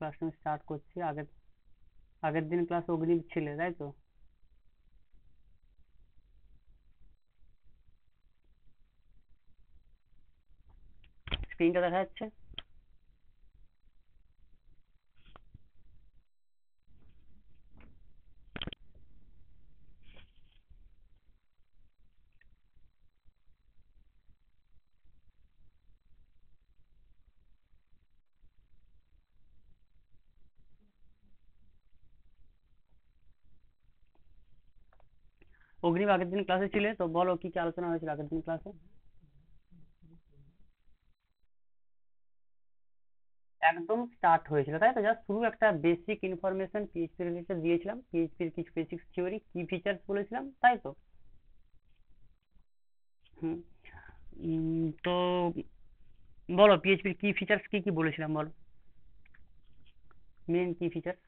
ক্লাসটা আমি স্টার্ট করছি। আগের আগের দিন ক্লাস অগ্নির ছিলে, তাই তো? স্ক্রিনটা দেখা যাচ্ছে? অগ্নি, আগের দিন ক্লাসে ছিলে তো, বলো কি কি আলোচনা হয়েছিল আগের দিন ক্লাসে? একদম স্টার্ট হয়েছিল, তাই তো? জাস্ট শুরু একটা বেসিক ইনফরমেশন পিএইচপি রিলেটেড দিয়েছিলাম, পিএইচপির কিছু বেসিক থিওরি, কি ফিচার্স বলেছিলাম, তাই তো? হুম। তো বলো পিএইচপির কি ফিচার্স কি কি বলেছিলাম, বলো মেন কি ফিচার্স।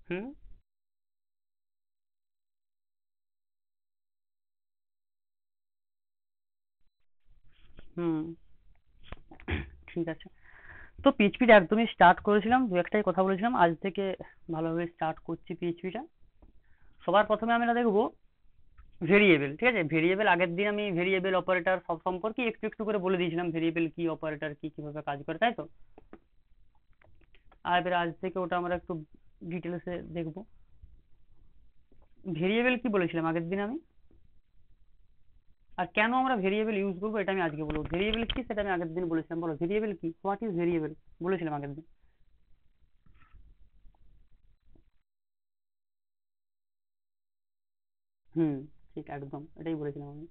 হুম। হুম। ঠিক আছে। তো পিএইচপিটা একদমই স্টার্ট করেছিলাম, দু একটাই কথা বলেছিলাম, আজ থেকে ভালোভাবে স্টার্ট করছি পিএইচপিটা। সবার প্রথমে আমরা দেখবো ভেরিয়েবল, ঠিক আছে? ভেরিয়েবল, আগের দিন আমি ভেরিয়েবল অপারেটর সব সম্পর্কে একটু একটু করে বলে দিয়েছিলাম, ভেরিয়েবল কি, অপারেটর কি, কিভাবে কাজ করে, তাই তো? আর এবার আজ থেকে ওটা আমরা একটু ডিটেলসে দেখবো। ভেরিয়েবল কি বলেছিলাম আগের দিন আমি, আর কেন আমরা ভেরিয়েবল ইউজ করবো এটা আমি আজকে বলবো। ভেরিয়েবল কি সেটা আমি আগের দিন বলেছিলাম, বলো ভেরিয়েবল কি, হোয়াট ইজ ভেরিয়েবল, বলেছিলাম আগের দিন। হুম। ঠিক, একদম এটাই বলেছিলাম আমি।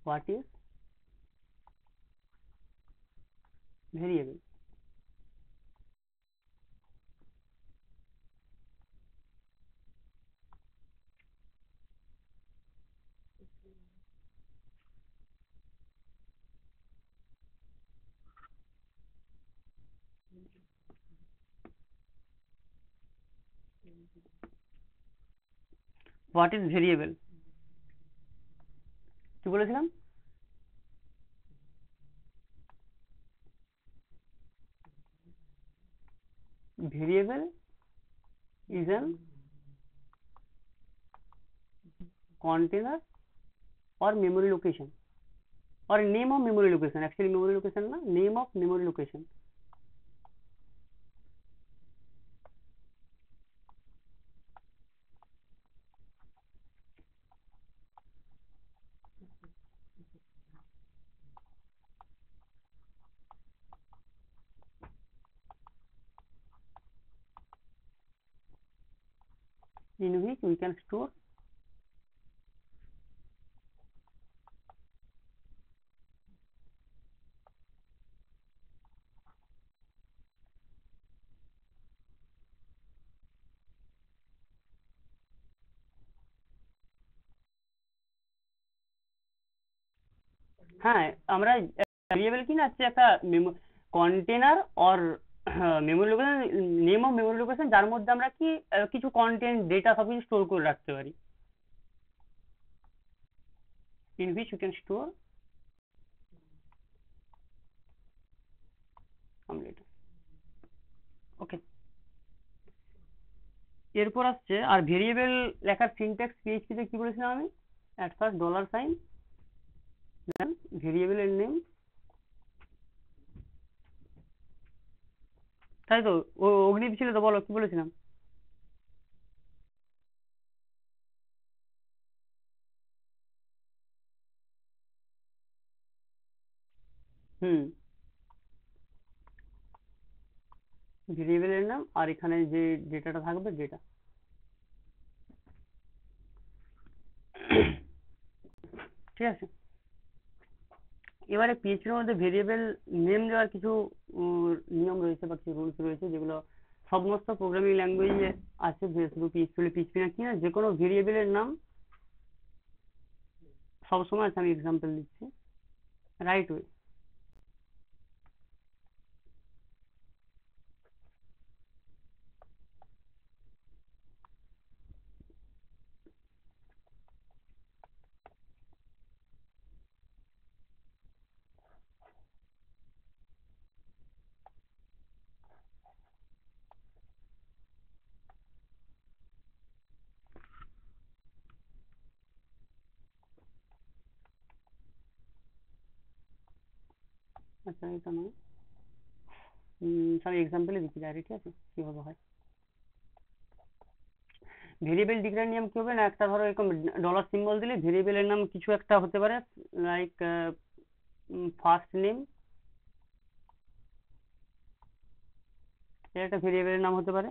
What is variable. What is variable, কি বলেছিলাম? Variable is an container or memory location or name of memory location, actually memory location na, name of memory location. In which we can store। হ্যাঁ, আমরা variable কি না হচ্ছে একটা container or memory location, name of memory location, যার মধ্যে আমরা কি কিছু কন্টেন্ট ডেটা সব কিছু স্টোর করে রাখতে পারি। In which you can store omelette. Okay. এরপর আসছে আর ভেরিয়েবল লেখার সিনট্যাক্স পিএইচপি তে কি বলেছিলাম আমি? At first dollar sign, then ভেরিয়েবলের নেম, তাই তো? অগ্নিদীপ ছিল তো, বলো কি বলেছিলাম? হুম। ভেরিয়েবলের নাম আর এখানে যে ডেটাটা থাকবে ডেটা। ঠিক আছে। এবারে পিএইচপির মধ্যে ভেরিয়েবল নেম দেওয়ার কিছু নিয়ম রয়েছে বা কিছু রুলস রয়েছে, যেগুলো সমস্ত প্রোগ্রামিং ল্যাঙ্গুয়েজে আছে, যে শুধু পিএইচপি, পিএইচপি না, কি না, যে কোনো ভেরিয়েবলের নাম সবসময় আছে। আমি এক্সাম্পল দিচ্ছি, রাইট ওয়ে। আচ্ছা এটা নয়, আমি এক্সাম্পলে দিচ্ছি ডাইরেক্ট, ঠিক আছে কিভাবে হয়। ভেরিয়েবল ডিক্লেয়ার নিয়ম কি হবে না, একটা ধরো এরকম ডলার সিম্বল দিলে ভেরিয়েবলের নাম কিছু একটা হতে পারে, লাইক ফার্স্ট নেম, এটা একটা ভেরিয়েবলের নাম হতে পারে,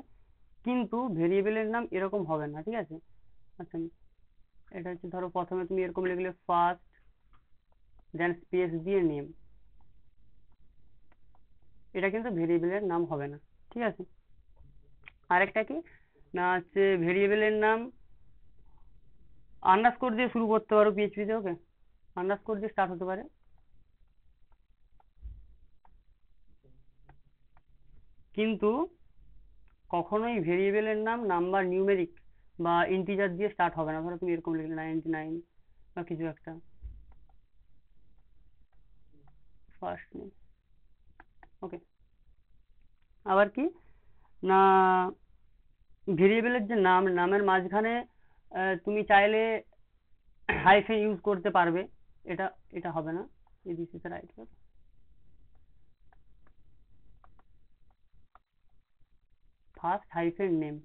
কিন্তু ভেরিয়েবলের নাম এরকম হবে না, ঠিক আছে। আচ্ছা এটা হচ্ছে ধরো প্রথমে তুমি এরকম লিখলে ফার্স্ট, দেন স্পেস দিয়ে নেম, এটা কিন্তু ভেরিয়েবলের নাম হবে না, ঠিক আছে। আরেকটা কি না হচ্ছে ভেরিয়েবলের নাম আন্ডারস্কোর দিয়ে শুরু করতে পারো পিএইচপিতে, ওকে, আন্ডারস্কোর দিয়ে স্টার্ট হতে পারে, কিন্তু কখনোই ভেরিয়েবলের নাম নাম্বার, নিউমেরিক বা ইন্টিজার দিয়ে স্টার্ট হবে না। ধরো তুমি এরকম লিখলে 99 বা কিছু একটা, ফার্স্ট নেম, ওকে। আবার কি না ভেরিয়েবলের যে নাম, নামের মাঝখানে তুমি চাইলে হাইফেন ইউজ করতে পারবে, এটা এটা হবে না, this is right. First hyphen name,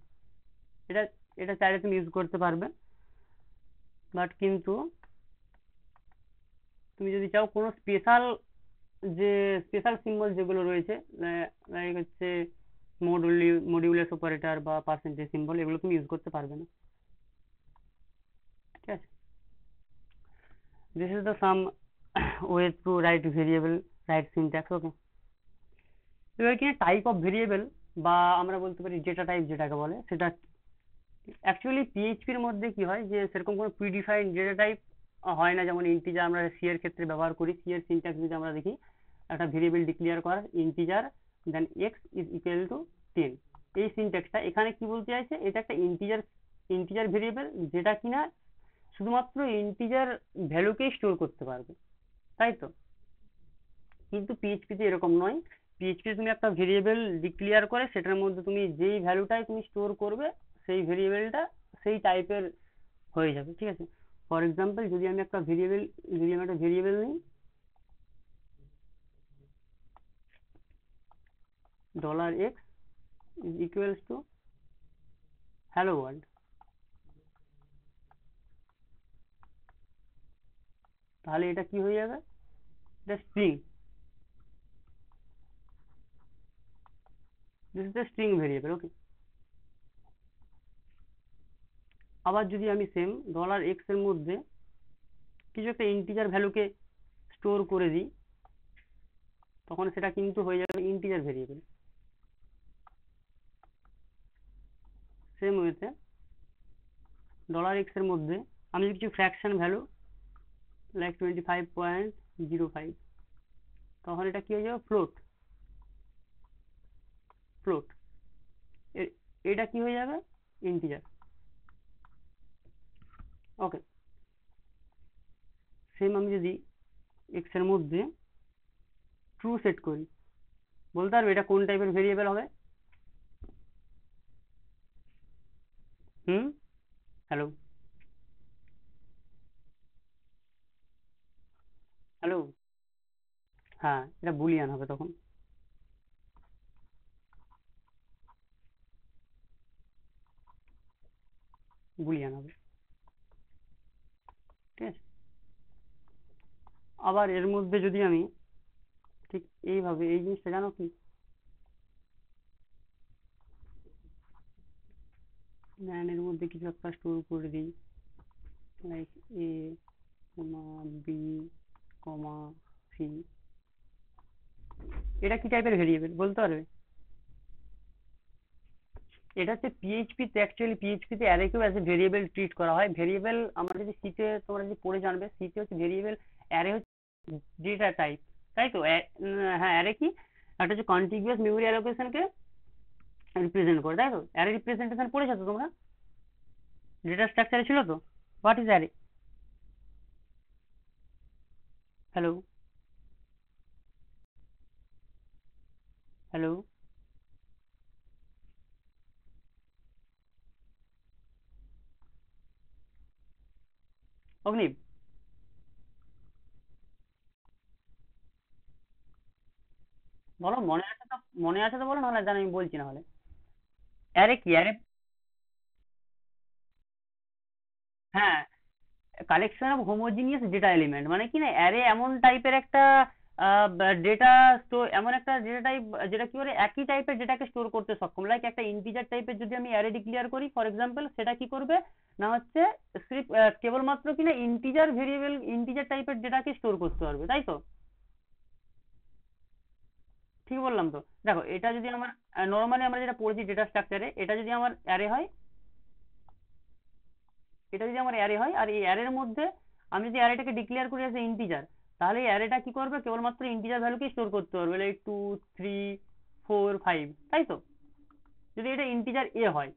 এটা এটা চাইলে তুমি ইউজ করতে পারবে, বাট কিন্তু তুমি যদি চাও কোনো স্পেশাল, যে স্পেশাল সিম্বল যেগুলো রয়েছে, লাইক হচ্ছে মডিউলাস অপারেটর বা পার্সেন্টেজ সিম্বল, এগুলো তুমি ইউজ করতে পারবে না, ঠিক আছে। This is the some way to write variable, write syntax, okay. এবার কি টাইপ অফ ভেরিয়েবল, বা আমরা বলতে পারি ডেটা টাইপ যেটাকে বলে, সেটা অ্যাকচুয়ালি পিএইচপির মধ্যে কি হয় যে সেরকম কোনো প্রিডিফাইন্ড ডেটা টাইপ হয় না। যেমন ইন্টিজার আমরা সি এর ক্ষেত্রে ব্যবহার করি, সি এর সিনট্যাক্স যদি আমরা দেখি, একটা ভেরিয়েবল ডিক্লেয়ার করা integer, then x is equal to 10, এই সিনট্যাক্সটা এখানে কি বলতে চাইছে, এটা একটা ইন্টিজার, ইন্টিজার ভেরিয়েবল যেটা কিনা শুধুমাত্র ইন্টিজার ভ্যালুকেই স্টোর করতে পারবে, তাই তো। কিন্তু পিএইচপিতে এরকম নয়, পিএইচপিতে তুমি একটা ভেরিয়েবল ডিক্লেয়ার করে সেটার মধ্যে তুমি যেই ভ্যালুটাই তুমি স্টোর করবে, সেই ভেরিয়েবলটা সেই টাইপের হয়ে যাবে, ঠিক আছে। ফর এক্সাম্পল যদি আমি একটা ভেরিয়েবল, যদি আমি একটা ভেরিয়েবল নিই $x is equals to hello world, তাহলে এটা কি হয়ে যাবে, এটা string, this is the string variable, okay. আবার যদি আমি সেম $x এর মধ্যে কিছু একটা ইন্টিজার ভ্যালুকে স্টোর করে দিই, তখন সেটা কিন্তু হয়ে যাবে ইন্টিজার ভেরিয়েবল। সেম ওয়েতে $x এর মধ্যে আমি যদি কিছু ফ্র্যাকশন ভ্যালু লাইক 25.05, তখন এটা কি হয়ে যাবে, ফ্লোট, ফ্লোট, এটা কি হয়ে যাবে, ইন্টিজার, ওকে। সেম আমি যদি x এর মধ্যে ট্রু সেট করি, বলতে পারবে এটা কোন টাইপের ভেরিয়েবল হবে। হ্যালো, হ্যালো, হ্যাঁ এটা বুলিয়ান হবে তখন, বুলিয়ান হবে, ঠিক আছে। আবার এর মধ্যে যদি আমি ঠিক এইভাবে এই জিনিসটা জানো কি, ম্যান এর মধ্যে কিছু একটা স্টোর করে দিই, like A comma B comma C, এটা কি টাইপের ভেরিয়েবল বলতে পারবে। এটা হচ্ছে পিএইচপিতে, অ্যাকচুয়ালি পিএইচপিতে অ্যারেকেও অ্যাজ এ ভেরিয়েবল ট্রিট করা হয়। ভেরিয়েবল আমরা যদি সিতে, তোমরা যদি পড়ে জানবে, সিতে হচ্ছে ভেরিয়েবল, অ্যারে হচ্ছে ডেটা টাইপ, তাই তো। হ্যাঁ অ্যারে কি, একটা হচ্ছে কন্টিগুয়াস মেমোরি অ্যালোকেশনকে রিপ্রেজেন্ট করে, তাই তো। অ্যারে রিপ্রেজেন্টেশন পড়েছো তো তোমরা, ডেটা স্ট্রাকচারে ছিল তো। What is array, hello, hello, Agnib, বলো, মনে আছে তো বলো, নাহলে জান আমি বলছি না হলে। অ্যারে কি অ্যারে? হ্যাঁ, collection of homogeneous data element, মানে কি না, অ্যারে এমন টাইপের একটা ডেটা স্টোর, এমন একটা ডেটা টাইপ যেটা কি করে একই টাইপের ডেটাকে স্টোর করতে সক্ষম। লাইক একটা ইন্টিজার টাইপের যদি আমি অ্যারে ডিক্লেয়ার করি ফর এক্সাম্পল, সেটা কি করবে না হচ্ছে সির্ফ কেবলমাত্র কিনা ইন্টিজার ভেরিয়েবল, ইন্টিজার টাইপের ডেটাকে স্টোর করতে পারবে, তাই তো? ঠিক বললাম তো? দেখো, এটা যদি আমার নর্মালি আমরা যেটা পড়েছি ডেটা স্ট্রাকচারে, এটা যদি আমার অ্যারে হয়, এটা যদি আমার অ্যারে হয়, আর এই অ্যারের মধ্যে আমি যদি অ্যারেটাকে ডিক্লেয়ার করি অ্যাজ এ ইন্টিজার, তাহলে এই অ্যারেটা কি করবে, কেবলমাত্র ইন্টিজার ভ্যালুকেই স্টোর করতে পারবে, লাইক 2 3 4 5, তাই তো? যদি এটা ইন্টিজার এ হয়।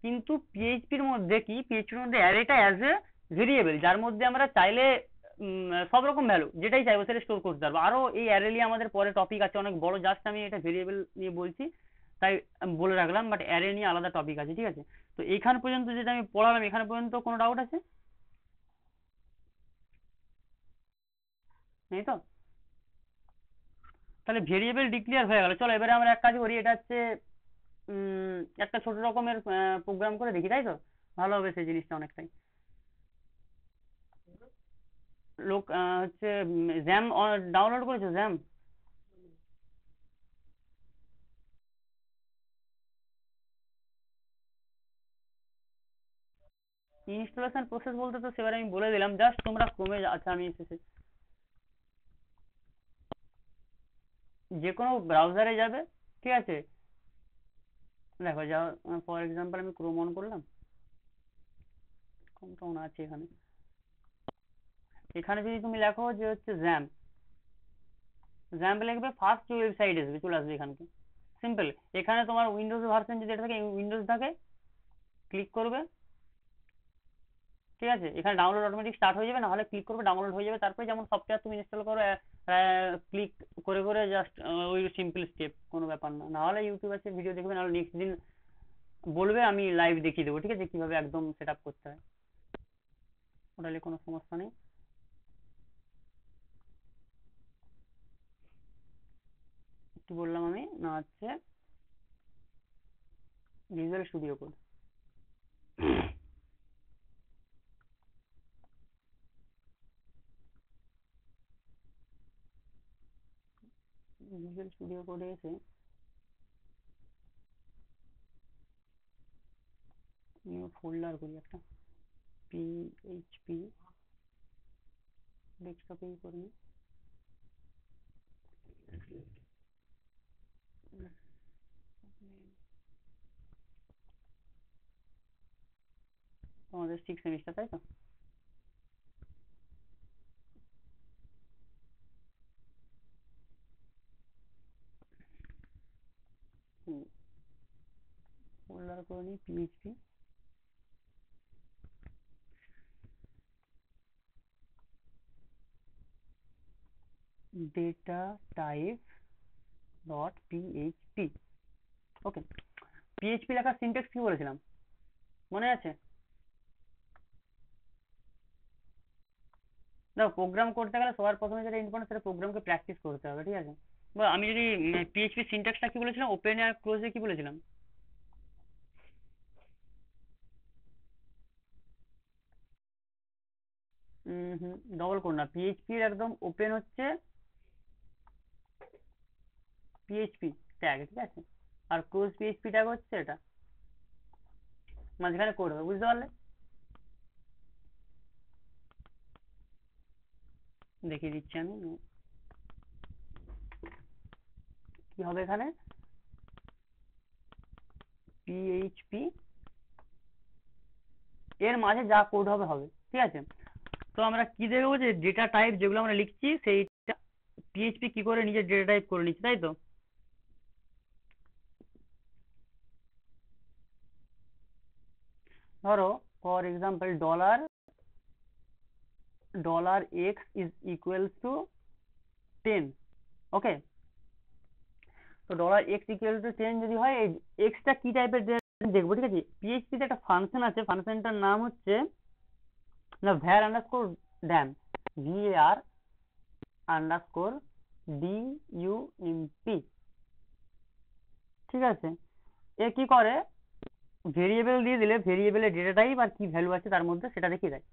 কিন্তু পিএইচপির মধ্যে কি, পিএইচপির মধ্যে অ্যারেটা অ্যাজ এ ভেরিয়েবল, যার মধ্যে আমরা চাইলে সব রকম ভ্যালু যেটাই চাইবো সেটা স্টোর করতে পারবো। আরো এই অ্যারে নিয়ে আমাদের পরে টপিক আছে অনেক বড়, জাস্ট আমি এটা ভেরিয়েবল নিয়ে বলছি তাই আমি বলে রাখলাম, বাট অ্যারে নিয়ে আলাদা টপিক আছে, ঠিক আছে? তো এইখান পর্যন্ত যেটা আমি পড়ালাম, এখান পর্যন্ত কোনো ডাউট আছে? নেই তো? তাহলে ভেরিয়েবল ডিক্লেয়ার হয়ে গেল। চলো এবারে আমরা এক কাজ করি, এটা হচ্ছে একটা ছোট রকমের প্রোগ্রাম করে দেখি, তাই তো? ভালো হবে সেই জিনিসটা অনেকটাই। লোক হচ্ছে জ্যাম ডাউনলোড করেছো, জ্যাম? ইনস্টলেশন প্রসেস বলতে তো সেবার আমি বলে দিলাম, জাস্ট তোমরা ক্রমে, আচ্ছা আমি শেষে যে কোনো ব্রাউজারে যাবে, ঠিক আছে? দেখো যাও, ফর এক্সাম্পল আমি ক্রোম অন করলাম, কোনটা অন আছে এখানে, এখানে যদি তুমি লেখো যে হচ্ছে জ্যাম, জ্যাম্প লিখবে, ফার্স্ট যে ওয়েবসাইট আসবে চলে আসবে এখানে। সিম্পল। এখানে তোমার উইন্ডোজ ভার্সন যদি এটা থাকে, উইন্ডোজ থাকে, ক্লিক করবে, ঠিক আছে? এখানে ডাউনলোড অটোমেটিক স্টার্ট হয়ে যাবে, না হলে ক্লিক করবে ডাউনলোড হয়ে যাবে। তারপরে যেমন সফটওয়্যার তুমি ইনস্টল করো, ক্লিক করে করে জাস্ট ওই সিম্পল স্টেপ, কোনো ব্যাপার না। না হলে ইউটিউব আছে, ভিডিও দেখবে, নাহলে নেক্সট দিন বলবে, আমি লাইভ দেখিয়ে দেবো, ঠিক আছে, কিভাবে একদম সেট আপ করতে হয়। ওটা নিয়ে কোনো সমস্যা নেই। কি বললাম আমি, না হচ্ছে visual studio code. Visual studio কোডে এসে নিউ ফোল্ডার করি একটা, পিএইচপি ডেস্কটপেই করে নিই। তোমাদের 6 সেমিস্টার, তাই তো? ফোল্ডার করে নিই PHP data type dot PHP. Okay, PHP লেখার সিনট্যাক্স কি বলেছিলাম, মনে আছে? দেখো, প্রোগ্রাম করতে গেলে সবার প্রথমে যেটা ইম্পর্টেন্ট, সেটা প্রোগ্রামকে প্র্যাকটিস করতে হবে, ঠিক আছে? বা আমি যদি পিএইচপি সিনট্যাক্সটা কি বলেছিলাম, ওপেন আর ক্লোজে কি বলেছিলাম? হুম, ডবল কোড না, পিএইচপি এর একদম ওপেন হচ্ছে পিএইচপি ট্যাগ, ঠিক আছে? আর ক্লোজ পিএইচপি ট্যাগ হচ্ছে এটা, মাঝখানে কোড হবে, বুঝতে পারলে? দেখিয়ে দিচ্ছি আমি, কি হবে এখানে, পিএইচপি এর মাঝে যা কোড হবে হবে, ঠিক আছে? তো আমরা কি দেখবো, যে ডেটা টাইপ যেগুলো আমরা লিখছি সেইটা পিএইচপি কি করে নিজের ডেটা টাইপ করে নিচ্ছে, তাই তো? ধরো for example dollar x is equals to 10। ওকে, তো $x = 10 যদি হয়, এই এক্সটা কি টাইপের দেখবো, ঠিক আছে? পিএইচপিতে একটা ফাংশন আছে, ফাংশনটার নাম হচ্ছে না var underscore dump, var underscore dump, ঠিক আছে। এ কি করে, ভেরিয়েবল দিয়ে দিলে ভেরিয়েবলের ডেটা টাইপ আর কি ভ্যালু আছে তার মধ্যে সেটা দেখিয়ে দেয়।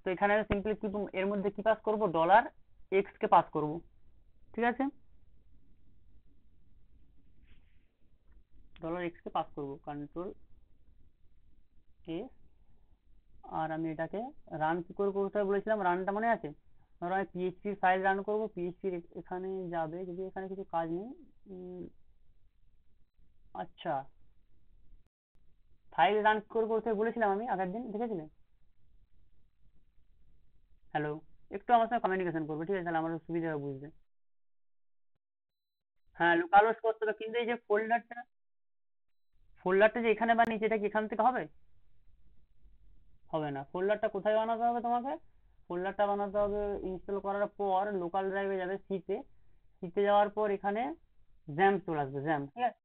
তো এখানে সিম্পলি কি এর মধ্যে কি পাস করব, ডলার এক্স কে পাস করব, ঠিক আছে, ডলার এক্স কে পাস করব, কন্ট্রোল এ। আর আমি এটাকে রান কি করে করতে হবে বলেছিলাম, রানটা মনে আছে? ধরো আমি পিএইচপি ফাইল রান করব, পিএইচপি এখানে যাবে, যদি এখানে কিছু কাজ নেই। আচ্ছা, ফাইল রান কি করে করতে হবে বলেছিলাম আমি আগের দিন, দেখেছিলে? হ্যালো, একটু আমার সঙ্গে কমিউনিকেশন করবে, ঠিক আছে, তাহলে আমার সুবিধা হবে বুঝতে। হ্যাঁ, লোকাল হোস্ট করতে হবে, কিন্তু এই যে ফোল্ডারটা যে এখানে বানিয়েছি, এটা কি এখান থেকে হবে? হবে না। ফোল্ডারটা কোথায় বানাতে হবে তোমাকে? ফোল্ডারটা বানাতে হবে ইনস্টল করার পর লোকাল ড্রাইভে যাবে, সিতে, সিতে যাওয়ার পর এখানে জ্যাম্প চলে আসবে, জ্যাম্প, ঠিক আছে।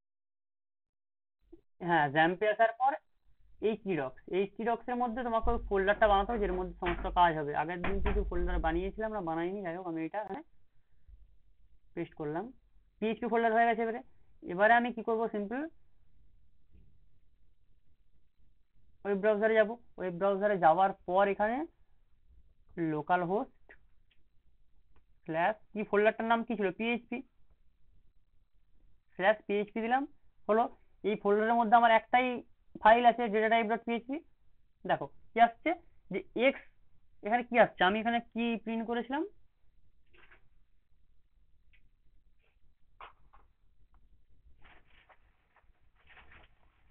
হ্যাঁ, জ্যাম্পে আসার পর এইচটি ডক্স এর মধ্যে তোমাকে ওই ফোল্ডারটা বানাতে হবে, যের মধ্যে সমস্ত কাজ হবে। আগের দিন কিছু ফোল্ডার বানিয়েছিলাম না, বানাইনি, যাই হোক আমি এটা এখানে পেস্ট করলাম। পিএইচপি ফোল্ডার হয়ে গেছে। এবারে এবারে আমি কি করব, সিম্পল ওয়েব ব্রাউজারে যাব। ওয়েব ব্রাউজারে যাওয়ার পর এখানে লোকাল হোস্ট স্ল্যাশ কি, ফোল্ডারটার নাম কি ছিল, পিএইচপি, স্ল্যাশ পিএইচপি দিলাম, হলো। এই ফোল্ডারের মধ্যে আমার একটাই ফাইল আছে, ডেটা টাইপ ডট পিএইচপি। দেখো কি আসছে, যে এক্স, এখানে কি আসছে, আমি এখানে কি প্রিন্ট করেছিলাম,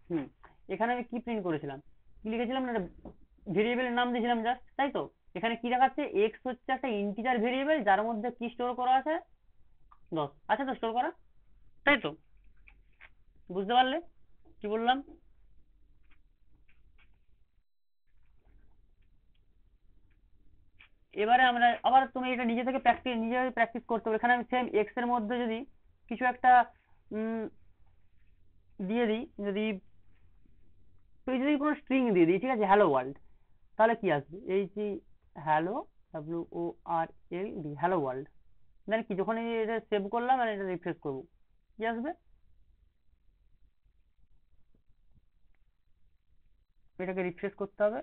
হুম, এখানে আমি কি প্রিন্ট করেছিলাম, কি লিখেছিলাম না, ভেরিয়েবলের নাম দিয়েছিলাম জাস্ট, তাই তো। এখানে কি দেখাচ্ছে, এক্স হচ্ছে একটা ইন্টিজার ভেরিয়েবল, যার মধ্যে কি স্টোর করা আছে, 10 আছে তো স্টোর করা, তাই তো, বুঝতে পারলে কি বললাম? এবারে আমরা আবার, তুমি এটা নিজে থেকে নিজে প্র্যাকটিস করতে হবে। এখানে আমি সেম এক্স এর মধ্যে যদি কিছু একটা উম, দিয়ে দিই, যদি তুই যদি কোনো স্ট্রিং দিয়ে দিই, ঠিক আছে, হ্যালো ওয়ার্ল্ড, তাহলে কি আসবে, হ্যালো, WORLD, হ্যালো ওয়ার্ল্ড। দেন কি, যখন এটা সেভ করলাম আর এটা রিফ্রেশ করবো, কি আসবে, এটাকে রিফ্রেশ করতে হবে,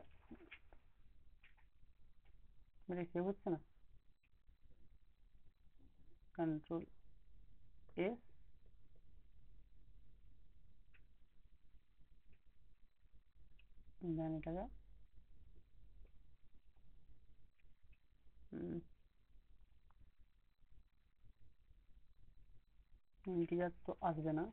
এটা সেভ হচ্ছে না, কন্ট্রোল এস, দেন এটাকে ইন্টিজার তো আসবে না,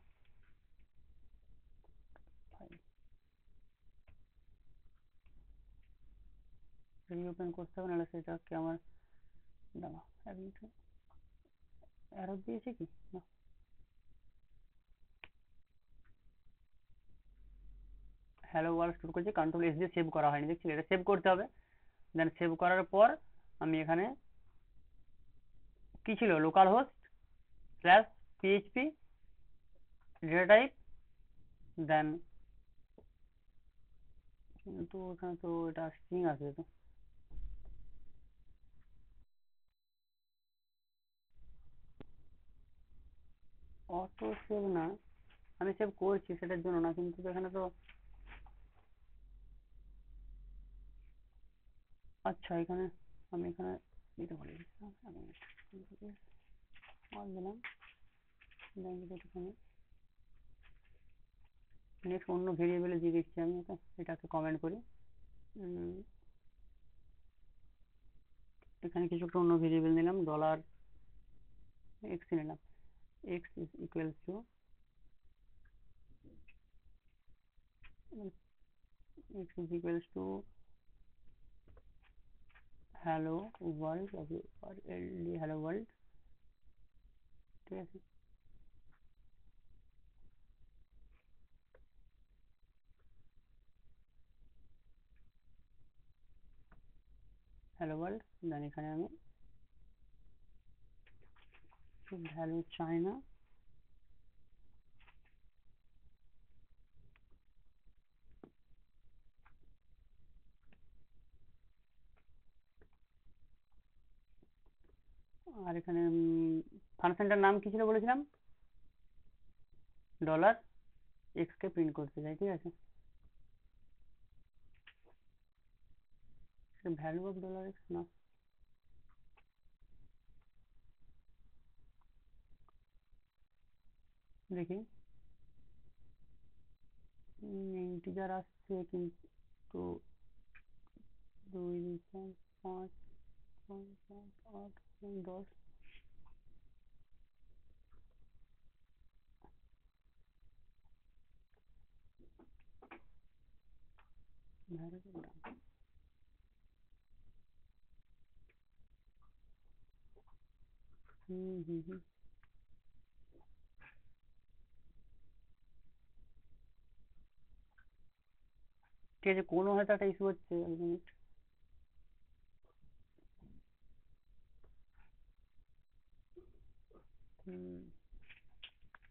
রিওপেন করতে হবে, নাহলে সেটাকে আমার দাঁড়া, এরর দিয়েছে কি না, হ্যালো ওয়ার্ল্ড স্টোর করেছি, কন্ট্রোল এস দিয়ে সেভ করা হয়নি, দেখছি, এটা সেভ করতে হবে। দেন সেভ করার পর আমি এখানে কি ছিল, local host slash PHP data type, then, কিন্তু এখানে তো এটা স্ট্রিং আছে তো, অটো সেভ না, আমি সেভ করছি সেটার জন্য না, কিন্তু এখানে তো, আচ্ছা এখানে আমি এখানে দিতে পারি, আমি দিলাম, নেক্সট অন্য ভেরিয়েবলে দিয়ে দিচ্ছি আমি, এটাকে কমেন্ট করি, এখানে কিছু একটা অন্য ভেরিয়েবল নিলাম, ডলার এক্স নিলাম, x is equal to, x is equal two hello world, hello world, ঠিক আছে, হ্যালো ওয়ার্ল্ড। দেন এখানে আমি ভ্যালু চাই না, আর এখানে ফাংশনটার নাম কি ছিল বলেছিলাম? ডলার এক্স কে প্রিন্ট করতে চাই, ঠিক আছে। ভ্যালু অফ ডলার এক্স না, দেখি ইন্টিজার আসছে কিন্তু 2 2 4 5 6 7 8 10 ভ্যারিয়েবল নাম। হুম হুম হুম ঠিক আছে, কোনো হয়তো একটা ইস্যু হচ্ছে, এক মিনিট।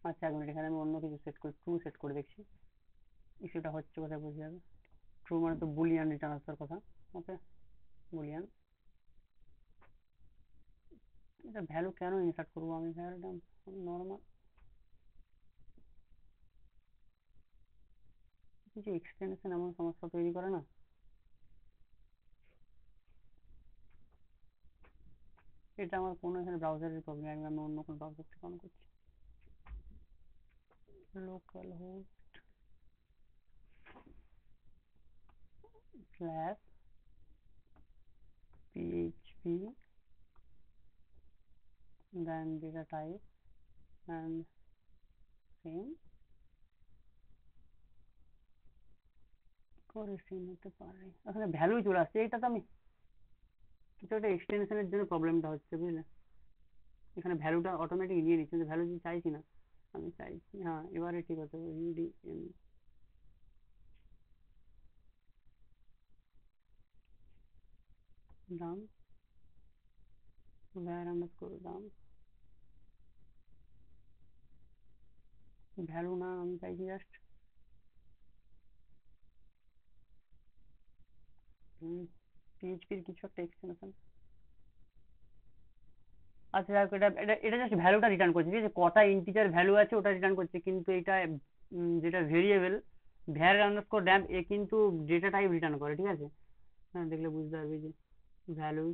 আচ্ছা এক মিনিট, এখানে আমি অন্য কিছু সেট করে ট্রু সেট করে দেখছি, ইস্যুটা হচ্ছে কোথায় বুঝে যাবে। ট্রু মানে তো বুলিয়ান রিটার্ন আসার কথা। ওকে, বুলিয়ান। এটা ভ্যালু কেন ইনসার্ট করবো আমি? ভ্যালুটা নর্মাল কিছু এক্সটেনশন এমন সমস্যা তৈরি করে না। এটা আমার কোনো এখানে ব্রাউজারের প্রবলেম, আমি অন্য কোনো ব্রাউজার থেকে অন করছি। Local host slash php then data type and same করে সেম হতে পারে। আসলে ভ্যালুই চলে আসছে, এটা তো আমি কিছু একটা এক্সটেনশনের জন্য প্রবলেমটা হচ্ছে, বুঝলে। এখানে ভ্যালুটা অটোমেটিক নিয়ে নিচ্ছে, ভ্যালু চাইছি না, আমি চাইছি, হ্যাঁ এবারে ঠিক আছে। ইউডিএম দাম var আন্ডারস্কোর দাম ভ্যালু না, আমি চাইছি জাস্ট পিএইচপির কিছু একটা এক্সটেনশন। আচ্ছা যাক, এটা এটা এটা জাস্ট ভ্যালুটা রিটার্ন করছে, ঠিক আছে, কটা ইন্টিজার ভ্যালু আছে ওটা রিটার্ন করছে, কিন্তু এটা যেটা ভেরিয়েবল ভ্যার আন্ডারস্কোর ড্যাম এ কিন্তু ডেটা টাইপ রিটার্ন করে, ঠিক আছে। হ্যাঁ দেখলে বুঝতে পারবে যে ভ্যালু,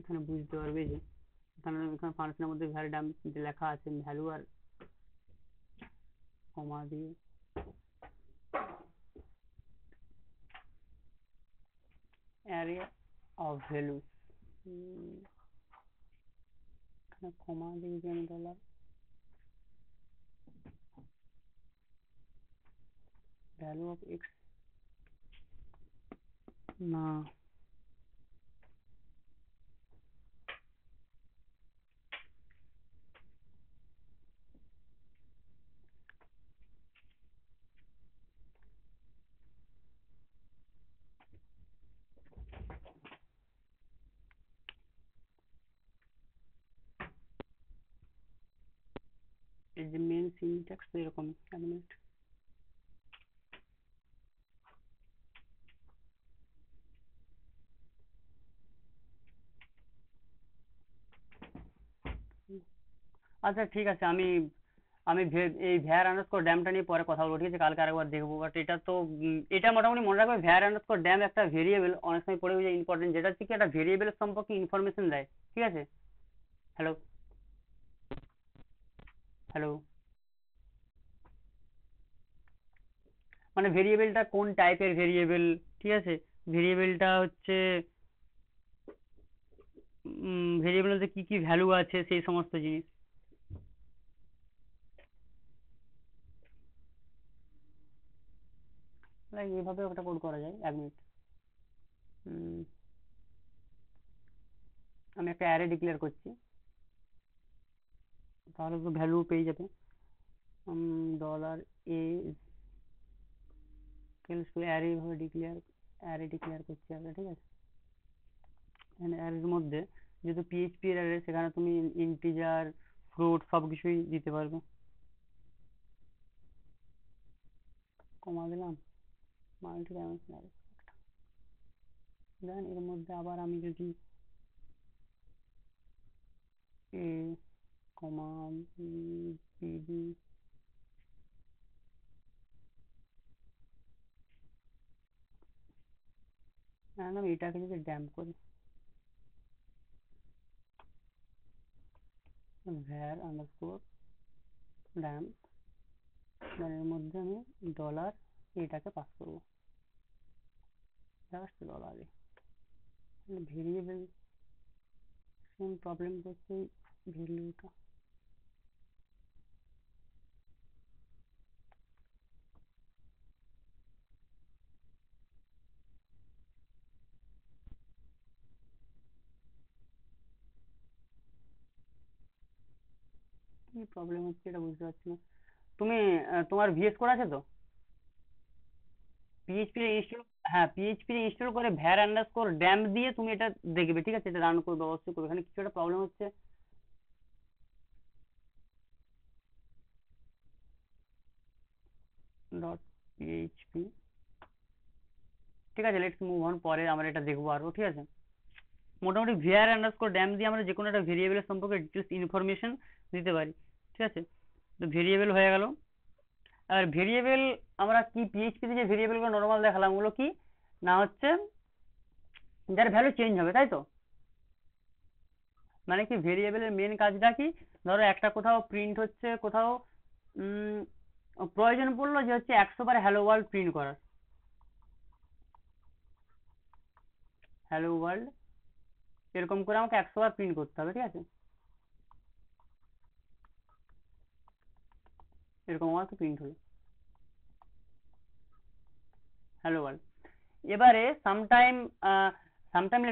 এখানে বুঝতে পারবে যে এখানে এখানে ফাংশনের মধ্যে ভ্যার ড্যাম লেখা আছে, ভ্যালু আর কমা দিয়ে অ্যারে অফ ভ্যালু, এখানে কমা দিয়ে যে আমি ডলার ভ্যালু অফ এক্স না, এই যে মেন সিনট্যাক্স তো এরকম, এক মিনিট। আচ্ছা ঠিক আছে, আমি আমি এই ভ্যার আন্ডারস্কোর ড্যামটা নিয়ে পরে কথা বলবো, ঠিক আছে, কালকে আরেকবার দেখবো। বাট এটা তো এটা মোটামুটি মনে রাখবে, ভ্যার আন্ডারস্কোর ড্যাম একটা ভেরিয়েবল, অনেক সময় পড়ে যে ইম্পর্টেন্ট, যেটা হচ্ছে কি একটা ভেরিয়েবলের সম্পর্কে ইনফরমেশন দেয়, ঠিক আছে। হ্যালো, হ্যালো, মানে ভেরিয়েবলটা কোন টাইপের ভেরিয়েবল, ঠিক আছে, ভেরিয়েবলটা হচ্ছে ভেরিয়েবলের কি কি ভ্যালু আছে সেই সমস্ত জিনিস। লাইক এইভাবে একটা কোড করা যায়, এক মিনিট। আমি একটা অ্যারে ডিক্লেয়ার করছি, তাহলে তো ভ্যালু পেয়ে যাবে। ডলার এ অ্যারে ভাবে ডিক্লেয়ার, অ্যারে ডিক্লেয়ার করছি আমরা, ঠিক আছে। এখানে অ্যারের মধ্যে যেহেতু পিএইচপি এর অ্যারে, সেখানে তুমি ইন্টিজার ফ্লোট সব কিছুই দিতে পারবে। কমা দিলাম, মাল্টি ডাইমেনশনাল। দেন এর মধ্যে আবার আমি যদি এ কমা বিডি, আমি এটাকে যদি ড্যাম্প করি, var আন্ডারস্কোর ড্যাম্প, এর মধ্যে আমি ডলার এটাকে পাস করবো, জাস্ট ডলারে। ভেরিয়েবল সেম প্রবলেম করছে ভ্যালুটা। কি প্রবলেম হচ্ছে এটা বুঝতে পারছি না। তুমি তোমার ভিএস কোড আছে তো? পিএইচপি ইনস্টল, হ্যাঁ পিএইচপি ইনস্টল করে var আন্ডারস্কোর ড্যাম্প দিয়ে তুমি এটা দেখবে, ঠিক আছে? এটা রান করবে, অবশ্যই করবে। এখানে কিছু একটা প্রবলেম হচ্ছে। ডট পিএইচপি, ঠিক আছে, লেটস মুভ অন, পরে আমরা এটা দেখবো আরো, ঠিক আছে? মোটামুটি var আন্ডারস্কোর ড্যাম্প দিয়ে আমরা যে কোনো একটা ভেরিয়েবলের সম্পর্কে ডিটেলস ইনফরমেশন দিতে পারি, ঠিক আছে? তো ভেরিয়েবল হয়ে গেল। আর ভেরিয়েবল আমরা কি পিএইচপি তে যে ভেরিয়েবলগুলো নর্মাল দেখালাম ওগুলো কি না, হচ্ছে যার ভ্যালু চেঞ্জ হবে, তাই তো? মানে কি ভেরিয়েবলের মেন কাজটা কি, ধরো একটা কোথাও প্রিন্ট হচ্ছে, কোথাও প্রয়োজন পড়লো যে হচ্ছে 100 বার হ্যালো ওয়ার্ল্ড প্রিন্ট করার, হ্যালো ওয়ার্ল্ড এরকম করে আমাকে 100 বার প্রিন্ট করতে হবে, ঠিক আছে? এরকম আমাকে প্রিন্ট হলো হ্যালো ওয়ার্ল্ড। এবারে সামটাইম সামটাইম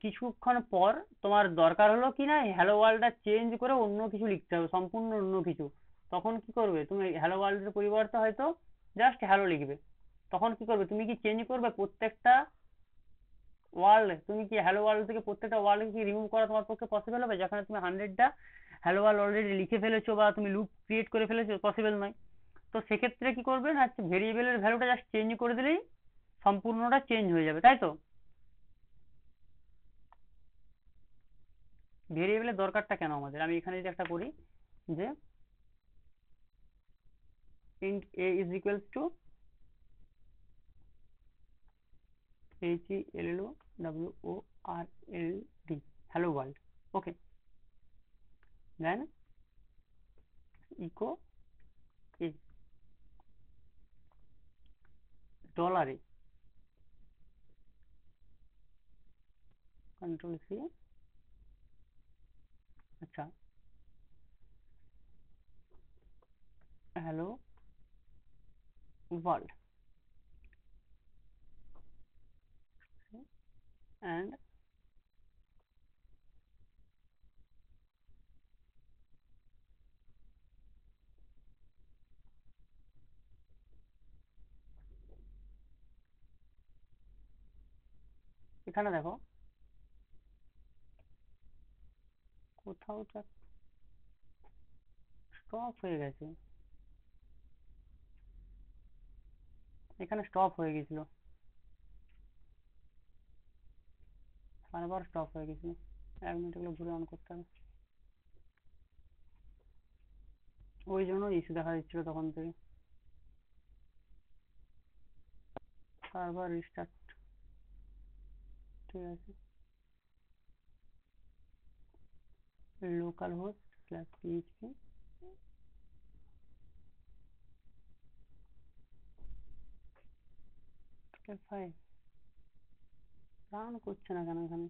কিছুক্ষণ পর তোমার দরকার হলো কি না হ্যালো ওয়ার্ল্ডটা চেঞ্জ করে অন্য কিছু লিখতে হবে, সম্পূর্ণ অন্য কিছু। তখন কি করবে তুমি? হ্যালো ওয়ার্ল্ডের পরিবর্তে হয়তো জাস্ট হ্যালো লিখবে। তখন কি করবে? তুমি কি চেঞ্জ করবে প্রত্যেকটা ওয়ার্ল্ড? তুমি কি হ্যালো ওয়ার্ল্ড থেকে প্রত্যেকটা ওয়ার্ল্ড কি রিমুভ করা তোমার পক্ষে পসিবল হবে? যেখানে তুমি 100টা হ্যালো ওয়ার্ল্ড অলরেডি লিখে ফেলেছো বা তুমি লুপ ক্রিয়েট করে ফেলেছো, পসিবল নয়। তো সেক্ষেত্রে কি করবে না, ভেরিয়েবলের ভ্যালুটা জাস্ট চেঞ্জ করে দিলেই সম্পূর্ণটা চেঞ্জ হয়ে যাবে, তাই তো? ভেরিয়েবলের দরকারটা কেন আমাদের? আমি এখানে যদি একটা করি যে int a is equals to HELLOWORLD, hello world, okay, then echo is $a, control C, আচ্ছা hello world, and এখানে দেখো কোথাও স্টপ হয়ে গেছে, এখানে স্টপ হয়ে গেছিল, সার্ভার স্টপ হয়ে গেছিল। 1 মিনিট এগুলো ঘুরে অন করতে হবে, ওই জন্য ইস্যু দেখা দিচ্ছিল তখন থেকে। সার্ভার রিস্টার্ট, ঠিক আছে, local host slash PHP, file run করছে না কেন এখানে?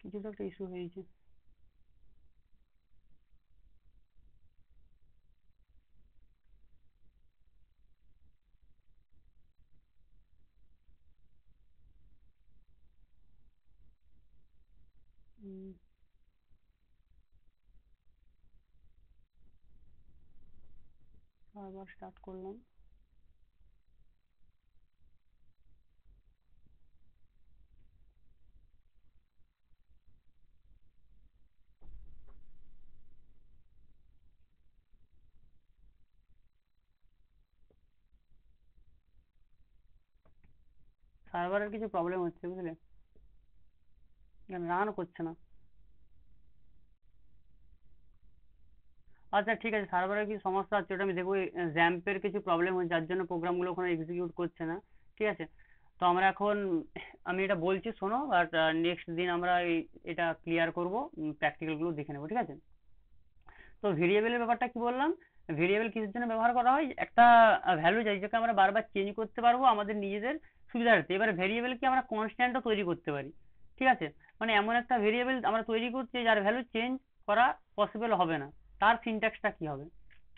কিছু তো একটা ইস্যু হয়েছে। আবার স্টার্ট করলাম। সার্ভারের কিছু প্রবলেম হচ্ছে বুঝলে, রান করছে না। আচ্ছা ঠিক আছে, সার্ভারের কিছু সমস্যা হচ্ছে ওটা আমি দেখবো। জ্যাম্পের কিছু প্রবলেম হচ্ছে যার জন্য প্রোগ্রামগুলো ওখানে এক্সিকিউট করছে না। ঠিক আছে, তো আমরা এখন, আমি এটা বলছি শোনো, বাট নেক্সট দিন আমরা এটা ক্লিয়ার করবো, প্র্যাকটিক্যালগুলো দেখে নেবো, ঠিক আছে? তো ভেরিয়েবলের ব্যাপারটা কি বললাম, ভেরিয়েবল কিসের জন্য ব্যবহার করা হয়, একটা ভ্যালু যেটাকে আমরা বারবার চেঞ্জ করতে পারবো আমাদের নিজেদের সুবিধার্থে। এবার ভেরিয়েবল কি আমরা কনস্ট্যান্টও তৈরি করতে পারি, ঠিক আছে? মানে এমন একটা ভেরিয়েবল আমরা তৈরি করছি যার ভ্যালু চেঞ্জ করা পসিবল হবে না, তার সিনট্যাক্সটা কি হবে,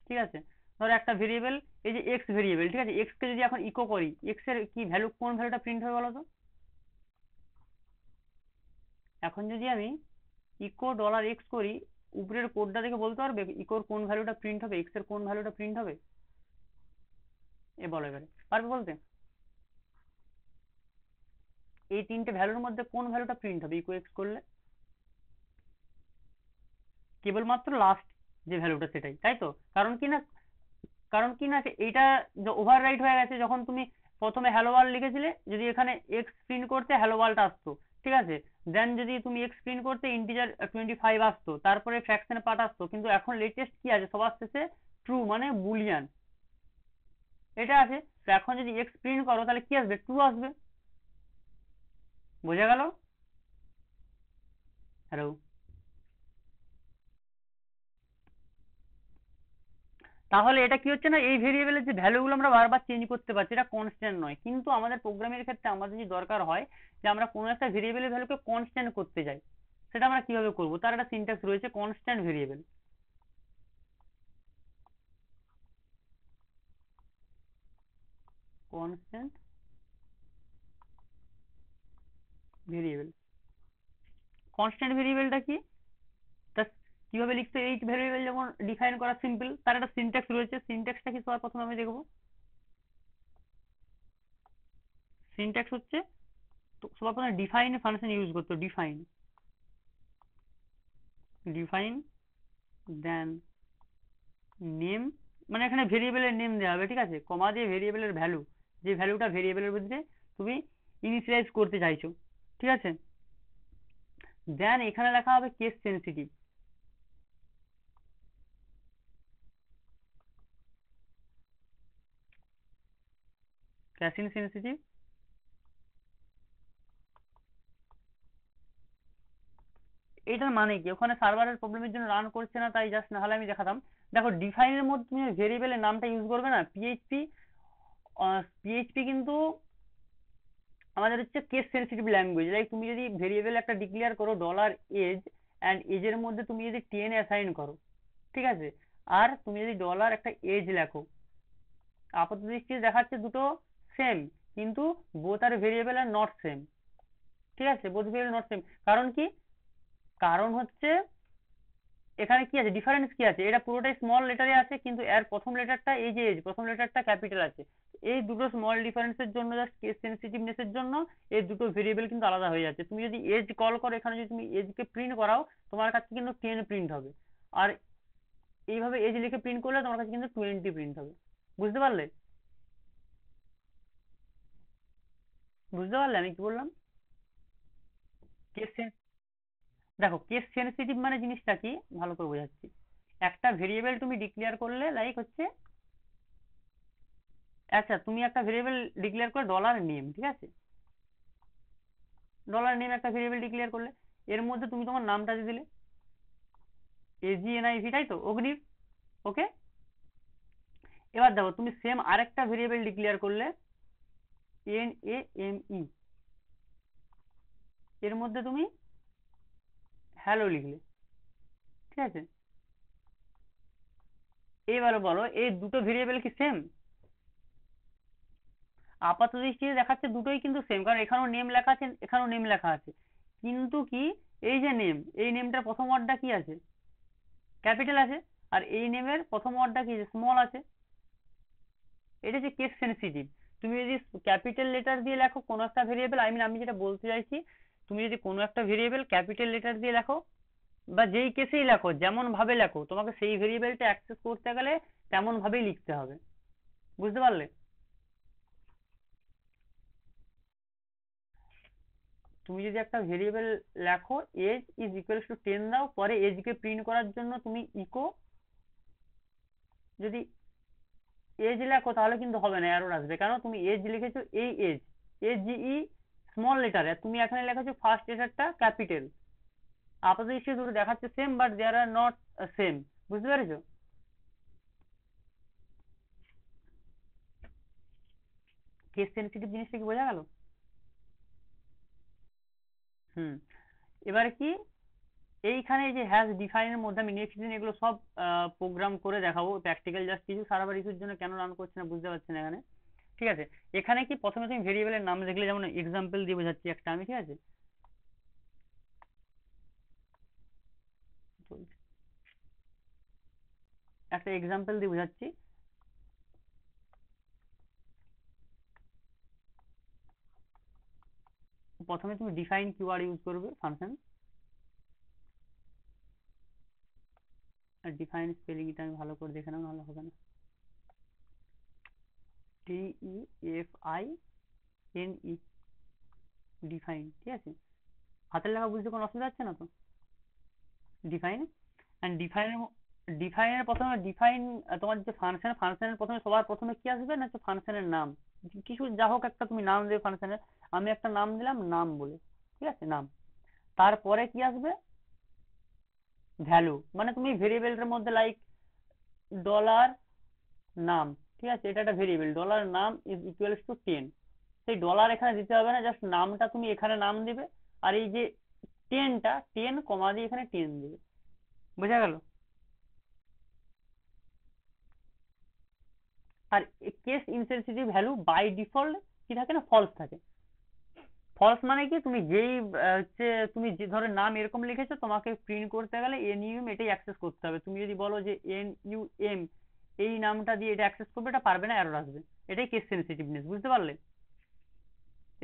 ঠিক আছে? ধরো একটা ভেরিয়েবল, এই যে এক্স ভেরিয়েবল, ঠিক আছে, এক্স কে যদি এখন ইকো করি, এক্স এর কি ভ্যালু, কোন ভ্যালুটা প্রিন্ট হবে বলো তো? এখন যদি আমি ইকো ডলার এক্স করি, উপরের কোডটা দেখে বলতে পারবে ইকোর কোন ভ্যালুটা প্রিন্ট হবে, এক্স এর কোন ভ্যালুটা প্রিন্ট হবে? এ বলো এবারে, পারবে বলতে? এই তিনটে ভ্যালুর মধ্যে কোন ভ্যালুটা প্রিন্ট হবে ইকো এক্স করলে? কেবলমাত্র লাস্ট যে ভ্যালুটা সেটাই, তাই তো? কারণ কি না, কারণ কি না এইটা ওভার রাইট হয়ে গেছে, যখন তুমি প্রথমে হ্যালো ওয়ার্ল্ড লিখেছিলে, যদি এখানে এক্স প্রিন্ট করতে হ্যালো ওয়ার্ল্ড আসতো, ঠিক আছে? দেন যদি তুমি এক্স প্রিন্ট করতে ইন্টিজার 25 আসতো, তারপরে ফ্র্যাকশনে পার্ট আসতো, কিন্তু এখন লেটেস্ট কি আছে সবার শেষে? ট্রু, মানে বুলিয়ান, এটা আছে। তো এখন যদি এক্স প্রিন্ট করো তাহলে কি আসবে? ট্রু আসবে। বোঝা গেল? হ্যালো? তাহলে এটা কি হচ্ছে না, এই ভেরিয়েবলের যে ভ্যালুগুলো আমরা বারবার চেঞ্জ করতে পারছি, এটা কনস্ট্যান্ট নয়। কিন্তু আমাদের প্রোগ্রামের ক্ষেত্রে আমাদের যদি দরকার হয় যে আমরা কোনো একটা ভেরিয়েবলের ভ্যালুকে কনস্ট্যান্ট করতে চাই, সেটা আমরা কিভাবে করব? তার একটা সিনট্যাক্স রয়েছে, constant variable. Constant variable, constant ভেরিয়েবলটা কি, তা কিভাবে লিখতে? এই ভেরিয়েবল যেমন ডিফাইন করা সিম্পল, তার একটা সিনট্যাক্স রয়েছে। সিনট্যাক্সটা কি সবার প্রথমে আমি দেখবো। সিনট্যাক্স হচ্ছে, তো সবার প্রথমে ডিফাইন ফাংশন ইউজ করতে, ডিফাইন, ডিফাইন, দেন নেম, মানে এখানে ভেরিয়েবলের নেম দেওয়া হবে, ঠিক আছে, কমা দিয়ে ভেরিয়েবলের ভ্যালু, যে ভ্যালুটা ভেরিয়েবলের মধ্যে তুমি ইনিশিয়ালাইজ করতে চাইছো, ঠিক আছে? দেন এখানে লেখা হবে কেস সেনসিটিভ, ক্যাসিং সেনসিটিভ। এটার মানে কি, ওখানে সার্ভারের প্রবলেমের জন্য রান করছে না তাই, জাস্ট, না হলে আমি দেখাতাম। দেখো ডিফাইনের মধ্যে তুমি ভেরিয়েবলের নামটা ইউজ করবে না, পিএইচপি, পিএইচপি কিন্তু আমাদের হচ্ছে কেস সেনসিটিভ ল্যাঙ্গুয়েজ। লাইক তুমি যদি ভেরিয়েবল একটা ডিক্লেয়ার করো ডলার এজ, অ্যান্ড এজের মধ্যে তুমি যদি 10 অ্যাসাইন করো, ঠিক আছে, আর তুমি যদি ডলার একটা এজ লেখো, আপাত দৃষ্টিতে দেখাচ্ছে দুটো সেম, কিন্তু both are variable are not same, ঠিক আছে, বোথ ভেরিয়েবল নট সেম। কারণ কি, কারণ হচ্ছে এখানে কি আছে, ডিফারেন্স কি আছে, এটা পুরোটাই স্মল লেটারে আছে, কিন্তু এর প্রথম লেটারটা, এই যে এজ, প্রথম লেটারটা ক্যাপিটাল আছে। এই দুটো স্মল ডিফারেন্সের জন্য, জাস্ট কেস সেনসিটিভনেস এর জন্য এই দুটো ভেরিয়েবল কিন্তু আলাদা হয়ে যাচ্ছে। তুমি যদি এজ কল করো, এখানে যদি তুমি এজ কে প্রিন্ট করাও, তোমার কাছে কিন্তু 10 প্রিন্ট হবে। আর এইভাবে এজ লিখে প্রিন্ট করলে তোমার কাছে কিন্তু 20 প্রিন্ট হবে। বুঝতে পারলে? বুঝতে পারলে আমি কি বললাম? কেস, দেখো কেস সেনসিটিভ মানে জিনিসটা কি, ভালো করে বোঝাচ্ছি। একটা ভেরিয়েবল তুমি ডিক্লেয়ার করলে, লাইক হচ্ছে, আচ্ছা তুমি একটা ভেরিয়েবল ডিক্লেয়ার করে ডলার নেম, ঠিক আছে, ডলার নেম একটা ভেরিয়েবল ডিক্লেয়ার করলে, এর মধ্যে তুমি তোমার নামটা দিয়ে দিলে AGNIV, তাই তো, অগ্নির, ওকে। এবার দেখো তুমি সেম আরেকটা ভেরিয়েবল ডিক্লেয়ার করলে NAME, এর মধ্যে তুমি হ্যালো লিখলে, ঠিক আছে। এবারে বলো এই দুটো ভেরিয়েবল কি সেম? আপাত দৃষ্টিতে দেখাচ্ছে দুটোই কিন্তু সেম, কারণ এখানেও নেম লেখা আছে, এখানেও নেম লেখা আছে। কিন্তু কি, এই যে নেম, এই নেমটার প্রথম ওয়ার্ডটা কি আছে? ক্যাপিটাল আছে। আর এই নেমের প্রথম ওয়ার্ডটা কি স্মল আছে। এটা হচ্ছে কেস সেনসিটিভ। তুমি যদি ক্যাপিটাল লেটার দিয়ে লেখো কোনো একটা ভেরিয়েবল, আমি যেটা বলতে চাইছি, তুমি যদি কোনো একটা ভেরিয়েবল ক্যাপিটাল লেটার দিয়ে লেখো, বা যেই কেসেই লেখো, যেমন ভাবে লেখো, তোমাকে সেই ভেরিয়েবলটা অ্যাক্সেস করতে গেলে তেমন ভাবেই লিখতে হবে। বুঝতে পারলে? তুমি যদি একটা ভেরিয়েবল লেখো এজ ইজ ইকুয়ালস টু 10 দাও, পরে এজ কে প্রিন্ট করার জন্য তুমি ইকো যদি এজ লেখো তাহলে কিন্তু হবে না, এরর আসবে। কেন? তুমি এজ লিখেছো এই এজ, এজ ই স্মল লেটারে, তুমি এখানে লেখাছো ফার্স্ট লেটারটা ক্যাপিটাল। আপাতত দৃষ্টিতে দুটো দেখাচ্ছে same, but they are not same. বুঝতে পেরেছো? কেস সেনসিটিভ জিনিসটা কি বোঝা গেল? হুম। এবারে কি, এইখানে এই যে হ্যাশ ডিফাইনের মধ্যে আমি নেক্সট দিন এগুলো সব প্রোগ্রাম করে দেখাবো প্র্যাকটিক্যাল, জাস্ট কিছু সার্ভার ইস্যুর জন্য কেন রান করছে না বুঝতে পারছি না এখানে। ঠিক আছে, এখানে কি প্রথমে তুমি ভেরিয়েবলের নাম দেখলে, যেমন এক্সাম্পল দিয়ে বোঝাচ্ছি একটা আমি, ঠিক আছে? একটা এক্সাম্পল দিয়ে বোঝাচ্ছি। প্রথমে তুমি ডিফাইন কিওয়ার্ড ইউজ করবে ফাংশন। আর ডিফাইন স্পেলিংটা আমি ভালো করে দেখে নাও, নাহলে হবে না। DEFINE, define. ঠিক আছে, হাতের লেখা বুঝতে কোনো অসুবিধা হচ্ছে না তো? ডিফাইন অ্যান্ড ডিফাইনের প্রথমে ডিফাইন, তোমার যে ফাংশন, ফাংশনের প্রথমে সবার প্রথমে কি আসবে না, হচ্ছে ফাংশনের নাম। কিছু যা হোক একটা তুমি নাম দেবে ফাংশনের। আমি একটা নাম দিলাম নাম বলে, ঠিক আছে, নাম। তারপরে কি আসবে? ভ্যালু, মানে তুমি ভেরিয়েবলের মধ্যে লাইক ডলার নাম, ঠিক আছে, এটা একটা ভেরিয়েবল, ডলার নাম ইজ ইকুয়ালস টু 10। সেই ডলার এখানে দিতে হবে না, জাস্ট নামটা তুমি এখানে নাম দিবে। আর এই যে 10টা, 10 কমা দিয়ে এখানে 10 দিবে। বোঝা গেল? আর case insensitive value by default কি থাকে না, ফলস থাকে। ফলস মানে কি, তুমি যেই হচ্ছে তুমি যে ধরো নাম এরকম লিখেছো, তোমাকে প্রিন্ট করতে গেলে NUM এটাই অ্যাক্সেস করতে হবে। তুমি যদি বলো যে NUM এই নামটা দিয়ে এটা অ্যাক্সেস করবে, এটা পারবে না, এরর আসবে। এটাই কেস সেনসিটিভনেস, বুঝতে পারলে?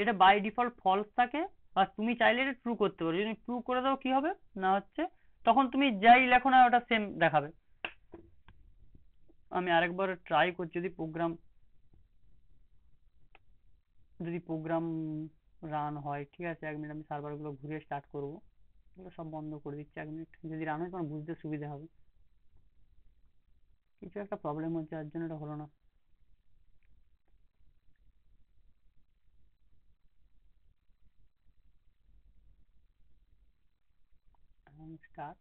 এটা বাই ডিফল্ট ফলস থাকে। আর তুমি চাইলে এটা ট্রু করতে পারো, যদি ট্রু করে দাও কি হবে না হচ্ছে, তখন তুমি যাই লেখো না ওটা সেম দেখাবে। আমি আরেকবার ট্রাই করছি, যদি প্রোগ্রাম রান হয়। ঠিক আছে, 1 মিনিট, আমি সার্ভারগুলো ঘুরিয়ে স্টার্ট করবো। এগুলো সব বন্ধ করে দিচ্ছি, 1 মিনিট, যদি রান হয় তোমার বুঝতে সুবিধা হবে। কিছু একটা প্রবলেম হচ্ছে, যার জন্য এটা হলো না। স্টার্ট।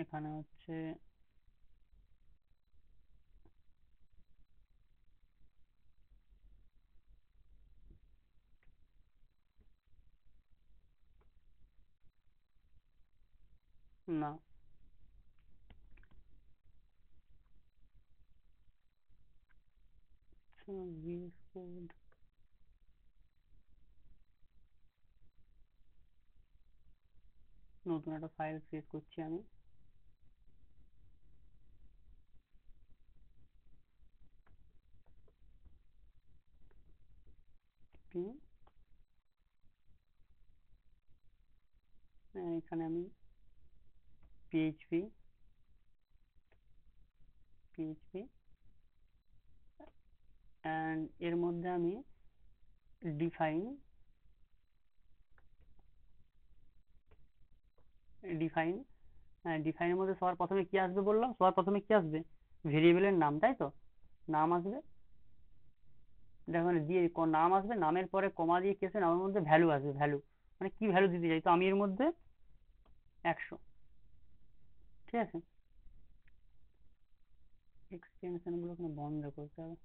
এখানে হচ্ছে না, VS Code, নতুন একটা ফাইল ক্রিয়েট করছি আমি। এখানে আমি পিএইচপি পিএইচপি অ্যান্ড এর মধ্যে আমি ডিফাইন ডিফাইন ডিফাইনের মধ্যে সবার প্রথমে কি আসবে বললাম? সবার প্রথমে কি আসবে? ভেরিয়েবলের নাম, তাই তো? নাম আসবে। দেখো মানে দিয়ে নাম আসবে, নামের পরে কমা দিয়ে কেসে নামের মধ্যে ভ্যালু আসবে। ভ্যালু মানে কি ভ্যালু দিতে চাই, তো আমি এর মধ্যে 100। ঠিক আছে, এক্সটেনশন গুলো এখানে বন্ধ করতে হবে।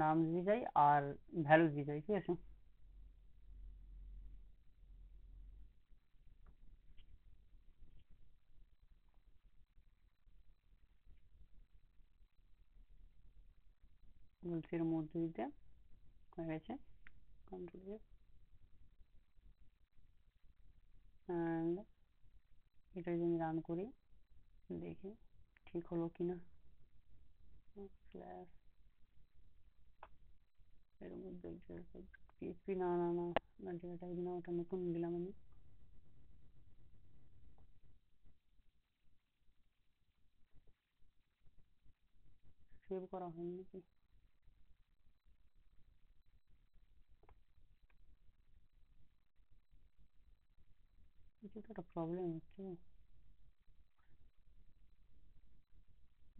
নাম দিতে চাই আর ভ্যালু দিতে চাই, ঠিক আছে। বলছি এর মধ্যে দিতে হয়ে গেছে। কন্ট্রোল অ্যান্ড এটা যদি আমি রান করি, দেখি ঠিক হলো কিনা। স্ল্যাশ এর মধ্যে পিএইচপি, না না না না, ডেটা টাইপ না, ওটা নতুন দিলাম আমি। সেভ করা হয়নি নাকি? কিছু তো একটা প্রবলেম হচ্ছে,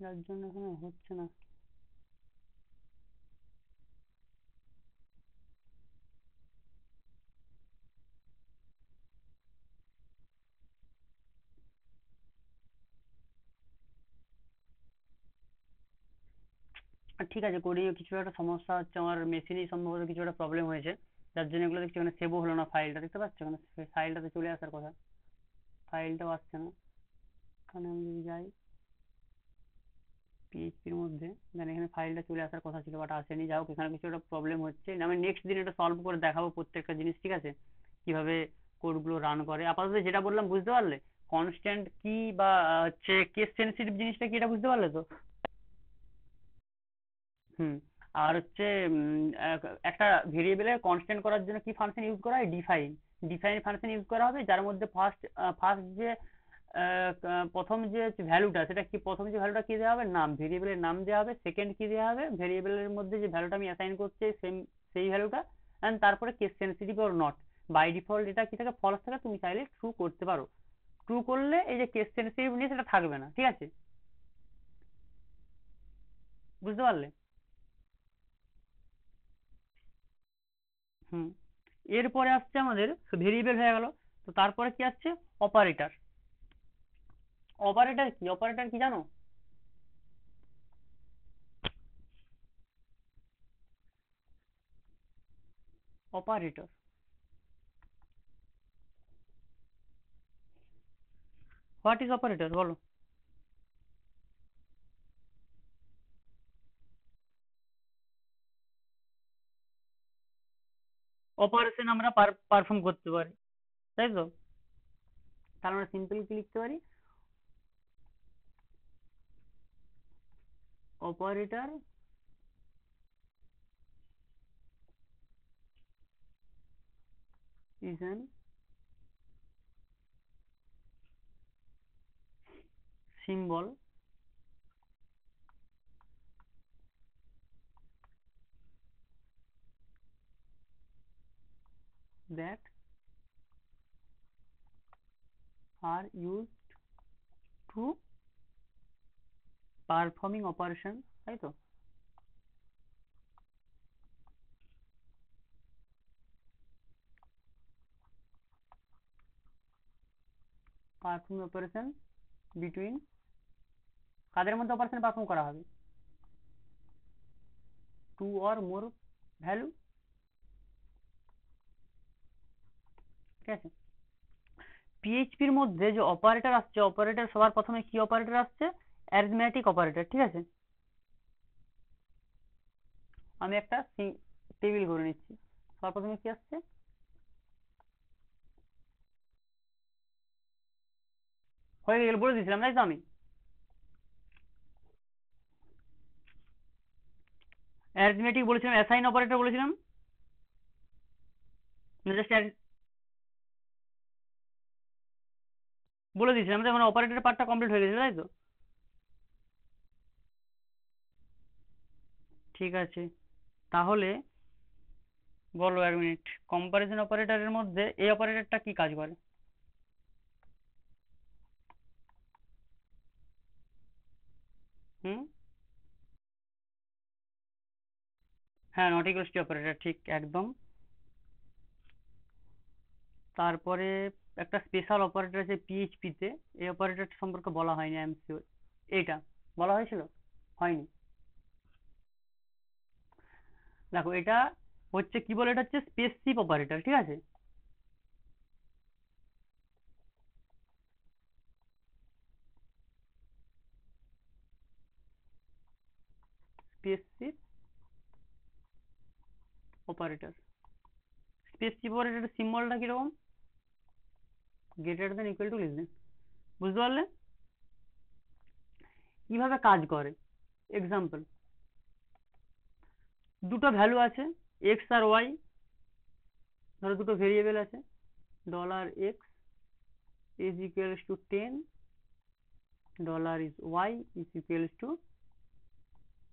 যার জন্য এখানে হচ্ছে না। ঠিক আছে, করি। কিছু একটা সমস্যা হচ্ছে, আমার মেশিনেই সম্ভবত কিছু একটা প্রবলেম হয়েছে, যার জন্য এগুলো দেখছি এখানে সেভও হলো না। ফাইলটা দেখতে পাচ্ছ, এখানে ফাইলটাতে চলে আসার কথা, ফাইলটাও আসছে না। এখানে আমি যদি যাই পিএইচপির মধ্যে, দেন এখানে ফাইলটা চলে আসার কথা ছিল, বাট আসেনি। যাই হোক, এখানে কিছু একটা প্রবলেম হচ্ছে, আমি নেক্সট দিন এটা সলভ করে দেখাবো প্রত্যেকটা জিনিস, ঠিক আছে, কিভাবে কোডগুলো রান করে। আপাতত যেটা বললাম বুঝতে পারলে, কনস্ট্যান্ট কি বা হচ্ছে কেস সেনসিটিভ জিনিসটা কি, এটা বুঝতে পারলে তো? হুম। আর হচ্ছে একটা ভেরিয়েবলের কনস্ট্যান্ট করার জন্য কি ফাংশন ইউজ করা হয়? ডিফাইন। ডিফাইন ফাংশন ইউজ করা হবে, যার মধ্যে ফার্স্ট ফার্স্ট যে প্রথম যে ভ্যালুটা, সেটা কি, প্রথম যে ভ্যালুটা কি দেওয়া হবে? নাম, ভেরিয়েবলের নাম দেওয়া হবে। সেকেন্ড কি দেওয়া হবে? ভেরিয়েবলের মধ্যে যে ভ্যালুটা আমি অ্যাসাইন করছি সেম, সেই ভ্যালুটা। অ্যান্ড তারপরে case sensitive or not. By default এটা কি থাকে? ফলস থাকে। তুমি চাইলে ট্রু করতে পারো। ট্রু করলে এই যে কেস সেনসিটিভ নিয়ে সেটা থাকবে না, ঠিক আছে? বুঝতে পারলে? হুম। এরপরে আসছে আমাদের, ভেরিয়েবল হয়ে গেল, তো তারপরে কি আসছে? অপারেটর। অপারেটর কি? অপারেটর কি জানো? অপারেটর, হোয়াট ইজ অপারেটর, বলো। অপারেশন আমরা পারফর্ম করতে পারি, তাই তো? তাহলে আমরা সিম্পলি কি লিখতে পারি? Operator is an symbol that are used to performing operation, তাই তো? পারফর্মিং অপারেশন বিটুইন, কাদের মধ্যে অপারেশন পারফর্ম করা হবে? টু অর মোর ভ্যালু, ঠিক আছে। পিএইচপির মধ্যে যে অপারেটর আসছে, অপারেটর সবার প্রথমে কি অপারেটর আসছে? অ্যারিথমেটিক অপারেটর, ঠিক আছে। আমি একটা টেবিল করে নিচ্ছি। সবার প্রথমে কি আসছে? হয়ে গেল, বলে দিয়েছিলাম তাই তো আমি? অ্যারিথমেটিক বলেছিলাম, অ্যাসাইন অপারেটর বলেছিলাম, জাস্ট বলে দিয়েছিলাম। তো এখন অপারেটর পার্টটা কমপ্লিট হয়ে গেছে, তাই তো? ঠিক আছে, তাহলে বলো 1 মিনিট। কম্পারিজন অপারেটরের মধ্যে এই অপারেটরটা কি কাজ করে? হুম। হ্যাঁ, নট ইকুয়ালস টু অপারেটর, ঠিক একদম। তারপরে একটা স্পেশাল অপারেটর আছে পিএইচপি তে, এই অপারেটরটা সম্পর্কে বলা হয়নি, আই এম শিওর। এইটা বলা হয়েছিল? হয়নি। দেখো, এটা হচ্ছে কি বলে, এটা হচ্ছে স্পেসিফ অপারেটর, ঠিক আছে। স্পেসিফ অপারেটর। স্পেসিফ অপারেটরের সিম্বলটা কিরকম? Greater than, equal two, less than. বুঝতে পারলে কিভাবে কাজ করে? এক্সাম্পল, দুটো ভ্যালু আছে, এক্স আর ওয়াই। ধরো দুটো ভেরিয়েবল আছে, $x is equals to 10, $y is equals to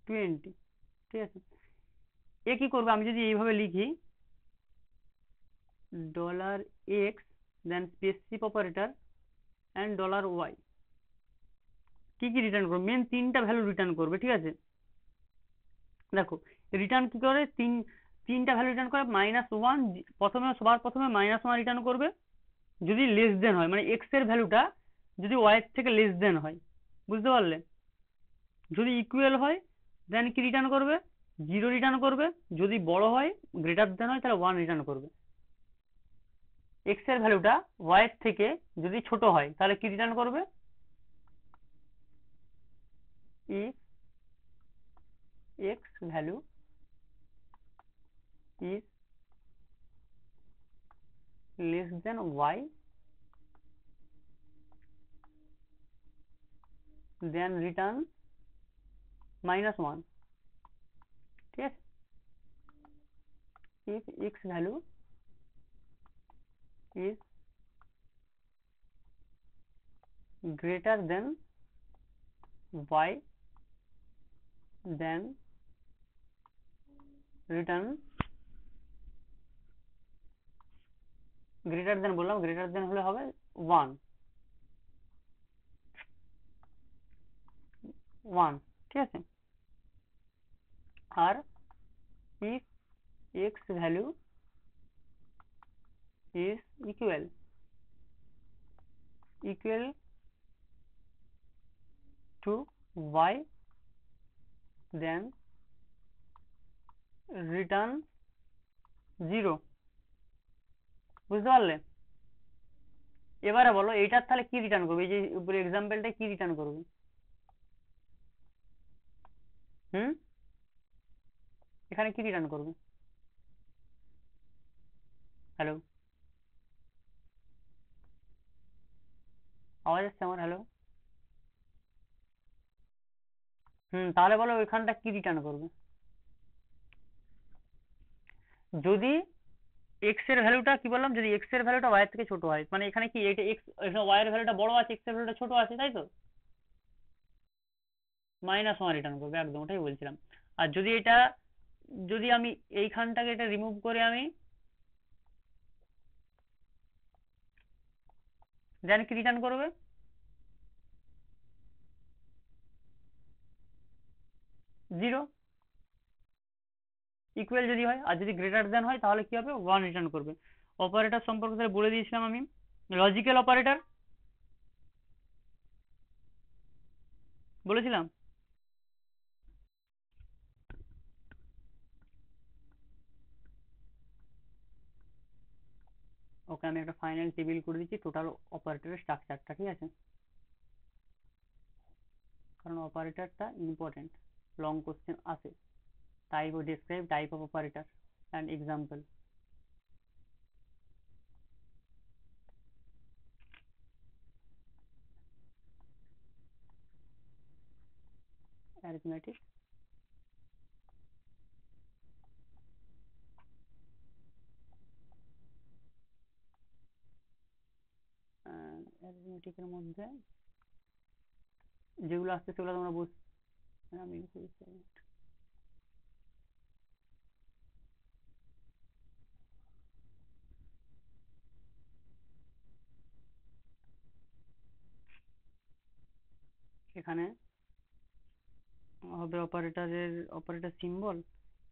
20, ঠিক আছে। এ কি করবে, আমি যদি এইভাবে লিখি $x then specific operator and $y, কি কি রিটার্ন করবে, মেন তিনটা ভ্যালু রিটার্ন করবে, ঠিক আছে। দেখো রিটার্ন কি করে, তিনটা ভ্যালু রিটার্ন করে। -1, সবার প্রথমে -1 রিটার্ন করবে যদি লেস দেন হয়, মানে এক্স এর ভ্যালুটা যদি ওয়াই এর থেকে লেস দেন হয়, বুঝতে পারলে। যদি ইকুয়াল হয় দেন কি রিটার্ন করবে, 0 রিটার্ন করবে। যদি বড় হয়, গ্রেটার দেন হয়, তাহলে 1 রিটার্ন করবে। এক্স এর ভ্যালুটা ওয়াই এর থেকে যদি ছোট হয় তাহলে কি রিটার্ন করবে, if x value is less than y, then return -1, ঠিক আছে। if x value is greater than y, then return, greater than বললাম, গ্রেটার দেন হলে হবে 1, ঠিক আছে। আর if x value is equal to y, then return 0, বুঝতে পারলে। এবারে বলো এইটার তাহলে কি রিটার্ন করবে, এই যে উপরে এক্সাম্পলটা কি রিটার্ন করবে, হুম, এখানে কি রিটার্ন করবে। হ্যালো, আওয়াজ আসছে আমার, হ্যালো। তাহলে বলো ওইখানটা কি রিটার্ন করবে, যদি এক্স এর ভ্যালুটা কি বললাম, যদি এক্স এর ভ্যালুটা ওয়াই এর থেকে ছোট হয়, মানে এখানে কি এটা এক্স, ওয়াই এর ভ্যালুটা বড় আছে, এক্স এর ভ্যালুটা ছোট আছে, তাই তো, -1 রিটার্ন করবে, একদম ওটাই বলছিলাম। আর যদি এটা, যদি আমি এইখানটাকে এটা রিমুভ করে আমি দেন কি রিটার্ন করবে, 0, ইকুয়াল যদি হয়। আর যদি গ্রেটার দেন হয় তাহলে কি হবে, 1 রিটার্ন করবে। অপারেটর সম্পর্কে তাহলে বলে দিয়েছিলাম আমি, লজিক্যাল অপারেটর বলেছিলাম। ওকে, আমি একটা ফাইনাল টেবিল করে দিচ্ছি টোটাল অপারেটরের স্ট্রাকচারটা, ঠিক আছে, কারণ অপারেটরটা ইম্পর্টেন্ট, লং কোশ্চেন আসে। টাইপ ও describe type of operator and example. Arithmetic, অ্যারিথমেটিকের মধ্যে যেগুলো আসছে সেগুলো তোমরা আমি এখানে হবে অপারেটর সিম্বল,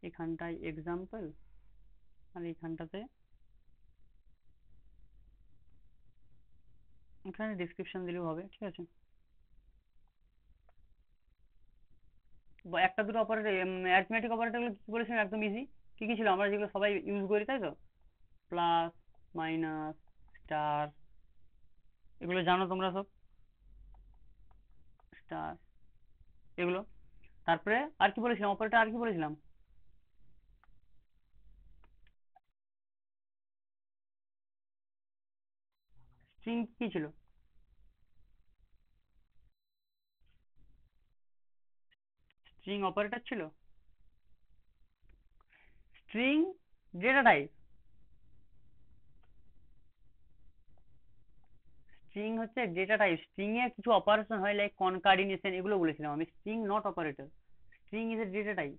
এখানটায় এক্সাম্পল, আর এখানটাতে এখানে ডিসক্রিপশন দিলেও হবে, ঠিক আছে। একটা দুটো অপারেটর, অ্যারিথমেটিক অপারেটরগুলো কি বলেছিলাম, একদম ইজি। কি কি ছিল আমরা যেগুলো সবাই ইউজ করি, তাই তো, প্লাস, মাইনাস, স্টার, এগুলো জানো তোমরা সব, স্টার, এগুলো। তারপরে আর কি বলেছিলাম, অপারেটর আর কি বলেছিলাম, স্ট্রিং কি ছিল, স্ট্রিং অপারেটর ছিল, স্ট্রিং ডেটা টাইপ, স্ট্রিং হচ্ছে ডেটা টাইপ, স্ট্রিং এ কিছু অপারেশন হয় লাইক কনকার্ডিনেশন, এগুলো বলেছিলাম আমি, string not operator. String is a data type,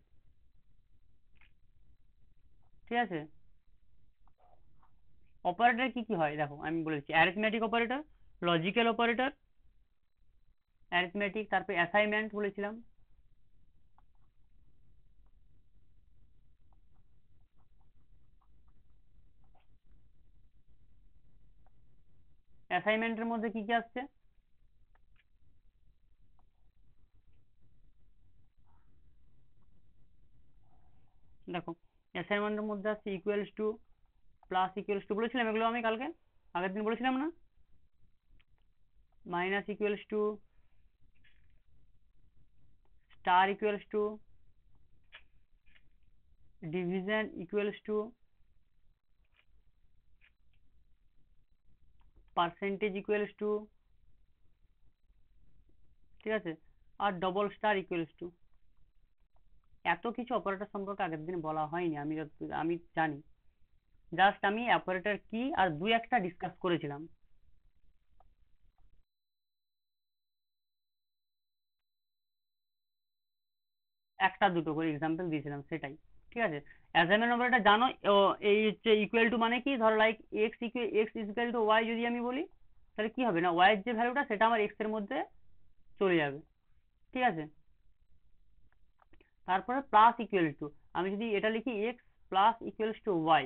ঠিক আছে। অপারেটর কি কি হয় দেখো, আমি বলেছি arithmetic operator, logical operator, arithmetic, তারপরে অ্যাসাইনমেন্ট বলেছিলাম, অ্যাসাইনমেন্টের মধ্যে কি কি আসছে, দেখো অ্যাসাইনমেন্টের মধ্যে আসছে equals to, plus equals two, বলেছিলাম এগুলো আমি কালকে, আগের দিন বলেছিলাম না, minus equals two, star equals to, division equals two, percentage equals two, ঠিক আছে, আর ডবল স্টার ইকুয়ালস টু। এত কিছু অপারেটর সম্পর্কে আগের দিন বলা হয়নি, আমি জানি, জাস্ট আমি অপারেটর কি আর দুই একটা ডিসকাস করেছিলাম। একটা দুটো করে এক্সাম্পল দিয়েছিলাম, সেটাই, ঠিক আছে। অ্যাসাইনমেন্ট অপারেটর জানো, এই হচ্ছে ইকুয়াল টু মানে কি, ধরো like x equal to y যদি আমি বলি, তাহলে কি হবে না, ওয়াই এর যে ভ্যালুটা সেটা আমার এক্স এর মধ্যে চলে যাবে, ঠিক আছে। তারপরে প্লাস ইকুয়াল টু, আমি যদি এটা লিখি x plus equals to y,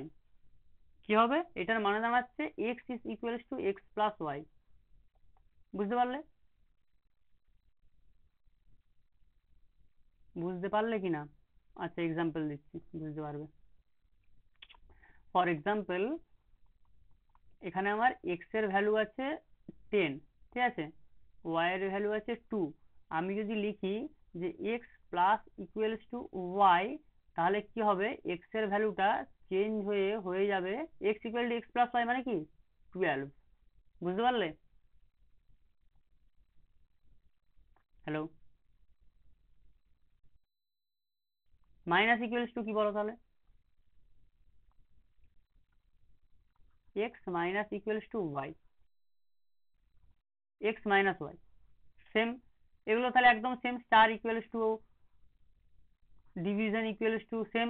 কি হবে, এটার মানে দাঁড়াচ্ছে x is equals to x plus y, বুঝতে পারলে, বুঝতে পারলে কি না? আচ্ছা এক্সাম্পল দিচ্ছি, বুঝতে পারবে। ফর এক্সাম্পল, এখানে আমার এক্স এর ভ্যালু আছে 10, ঠিক আছে, ওয়াই এর ভ্যালু আছে 2, আমি যদি লিখি যে x plus equals to y, তাহলে কি হবে, এক্স এর ভ্যালুটা চেঞ্জ হয়ে হয়ে যাবে x equal to x plus y মানে কি 12, বুঝতে পারলে? হ্যালো, মাইনাস ইকুয়ালস টু কি বলো তাহলে, x minus equals to y, x minus y, same, এগুলো তাহলে একদম same, star equals to, division equals to same,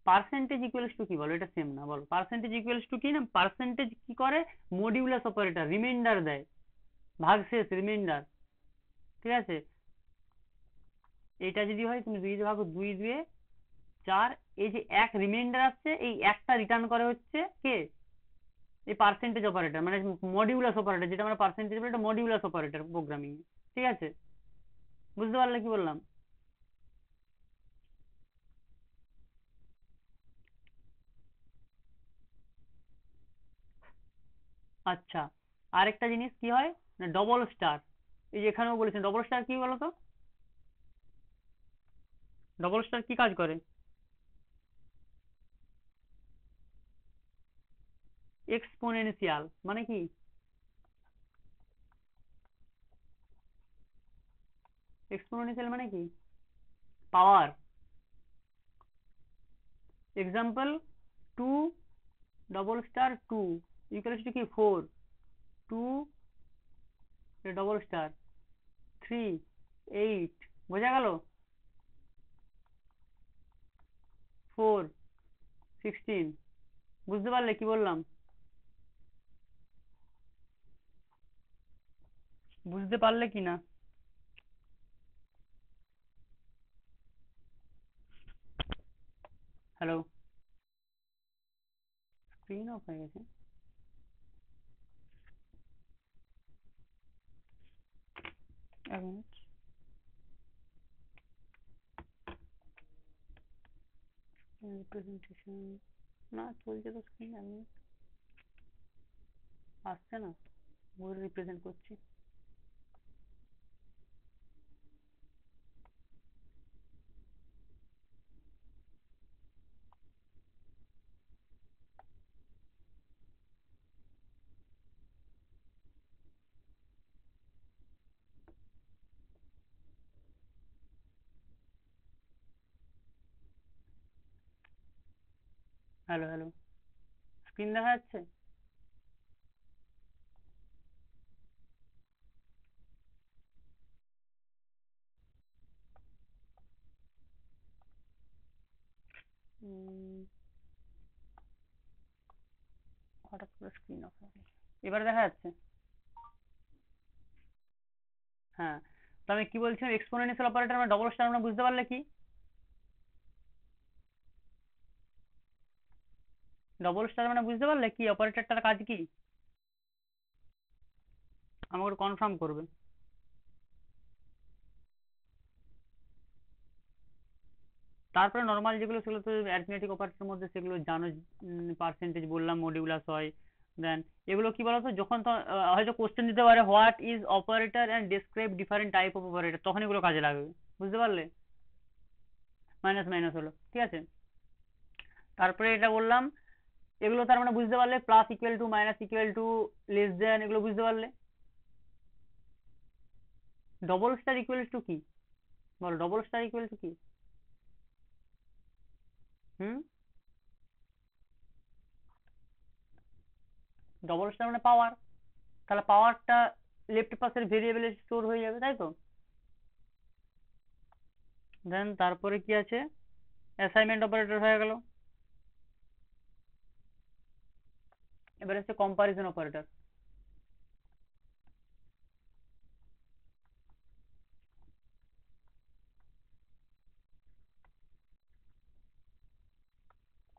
percentage equals to কি বলো, এটা সেম না, বলো পার্সেন্টেজ ইকুয়ালস টু কি না, পার্সেন্টেজ কি করে, মডিউলাস অপারেটর, রিমাইন্ডার দেয়, ভাগশেষ রিমাইন্ডার, ঠিক আছে। এটা যদি হয় তুমি দুই দিয়ে ভাগো, দুই দুয়ে 4, এই যে এক রিমাইন্ডার আসছে, এই একটা রিটার্ন করে হচ্ছে কে, এই পার্সেন্টেজ অপারেটর, মানে মডিউলাস অপারেটর, যেটা আমরা পার্সেন্টেজ বলি, এটা মডিউলাস অপারেটর প্রোগ্রামিং, ঠিক আছে, বুঝতে পারলে কি বললাম? আচ্ছা, আরেকটা জিনিস কি হয় না, ডবল স্টার, এই যে এখানেও বলেছেন ডবল স্টার কি বলতো, ডবল স্টার কি কাজ করে, এক্সপোনেনশিয়াল মানে কি, এক্সপোনেনশিয়াল মানে কি, power, example 2 double star 2 equals to কি 4, 2 ডবল স্টার 3 8, বোঝা গেল, 4 16, বুঝতে পারলে কি বললাম, বুঝতে পারলে কি না? হ্যালো, স্ক্রিন অফ হয়ে গেছে, এক মিনিট, রিপ্রেজেন্টেশন, না চলছে তো স্ক্রিন, এক মিনিট, আসছে না, বই রিপ্রেজেন্ট করছি। হ্যালো হ্যালো, স্ক্রিন দেখা যাচ্ছে? Screen off. এবারে দেখা যাচ্ছে? হ্যাঁ। তো আমি কি বলছিলাম, এক্সপোনেনশিয়াল অপারেটর মানে ডবল স্টার মানে বুঝতে পারলে কি? ডবল স্টার মানে বুঝতে পারলে কি অপারেটরটার কাজ কি? আমাকে একটু কনফার্ম করবে। তারপরে নর্মাল যেগুলো সেগুলো তো অ্যারিথমেটিক অপারেটরের মধ্যে সেগুলো জানো, পার্সেন্টেজ বললাম, মডিউলাস হয়। দেন এগুলো কি বলতো, যখন তো হয়তো কোশ্চেন দিতে পারে what is operator and describe different type of operator, তখন এগুলো কাজে লাগবে। বুঝতে পারলে? মাইনাস মাইনাস হলো, ঠিক আছে। তারপরে এটা বললাম, এগুলো তার মানে বুঝতে পারলে, plus equal to, minus equal to, less than, এগুলো বুঝতে পারলে। ডবল স্টার ইকুয়াল টু কি? বলো, ডবল স্টার ইকুয়াল টু কি? হুম? ডবল স্টার মানে পাওয়ার। তাহলে পাওয়ারটা লেফট পাশের ভেরিয়েবলে স্টোর হয়ে যাবে, তাই তো? দেন তারপরে কি আছে? অ্যাসাইনমেন্ট অপারেটর হয়ে গেল। এবার হচ্ছে comparison operator.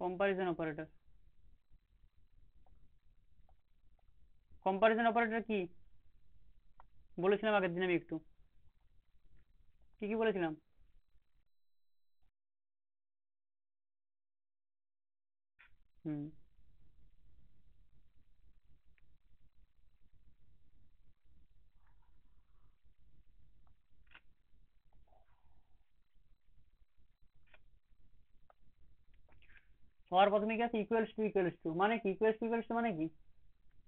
Comparison operator, comparison operator কি বলেছিলাম আগের দিন আমি একটু? কি কি বলেছিলাম? হুম। সবার প্রথমে কি আছে? ইকুয়ালস টু, ইকুয়ালস টু মানে কি? ইকুয়ালস টু ইকুয়ালস টু মানে কি?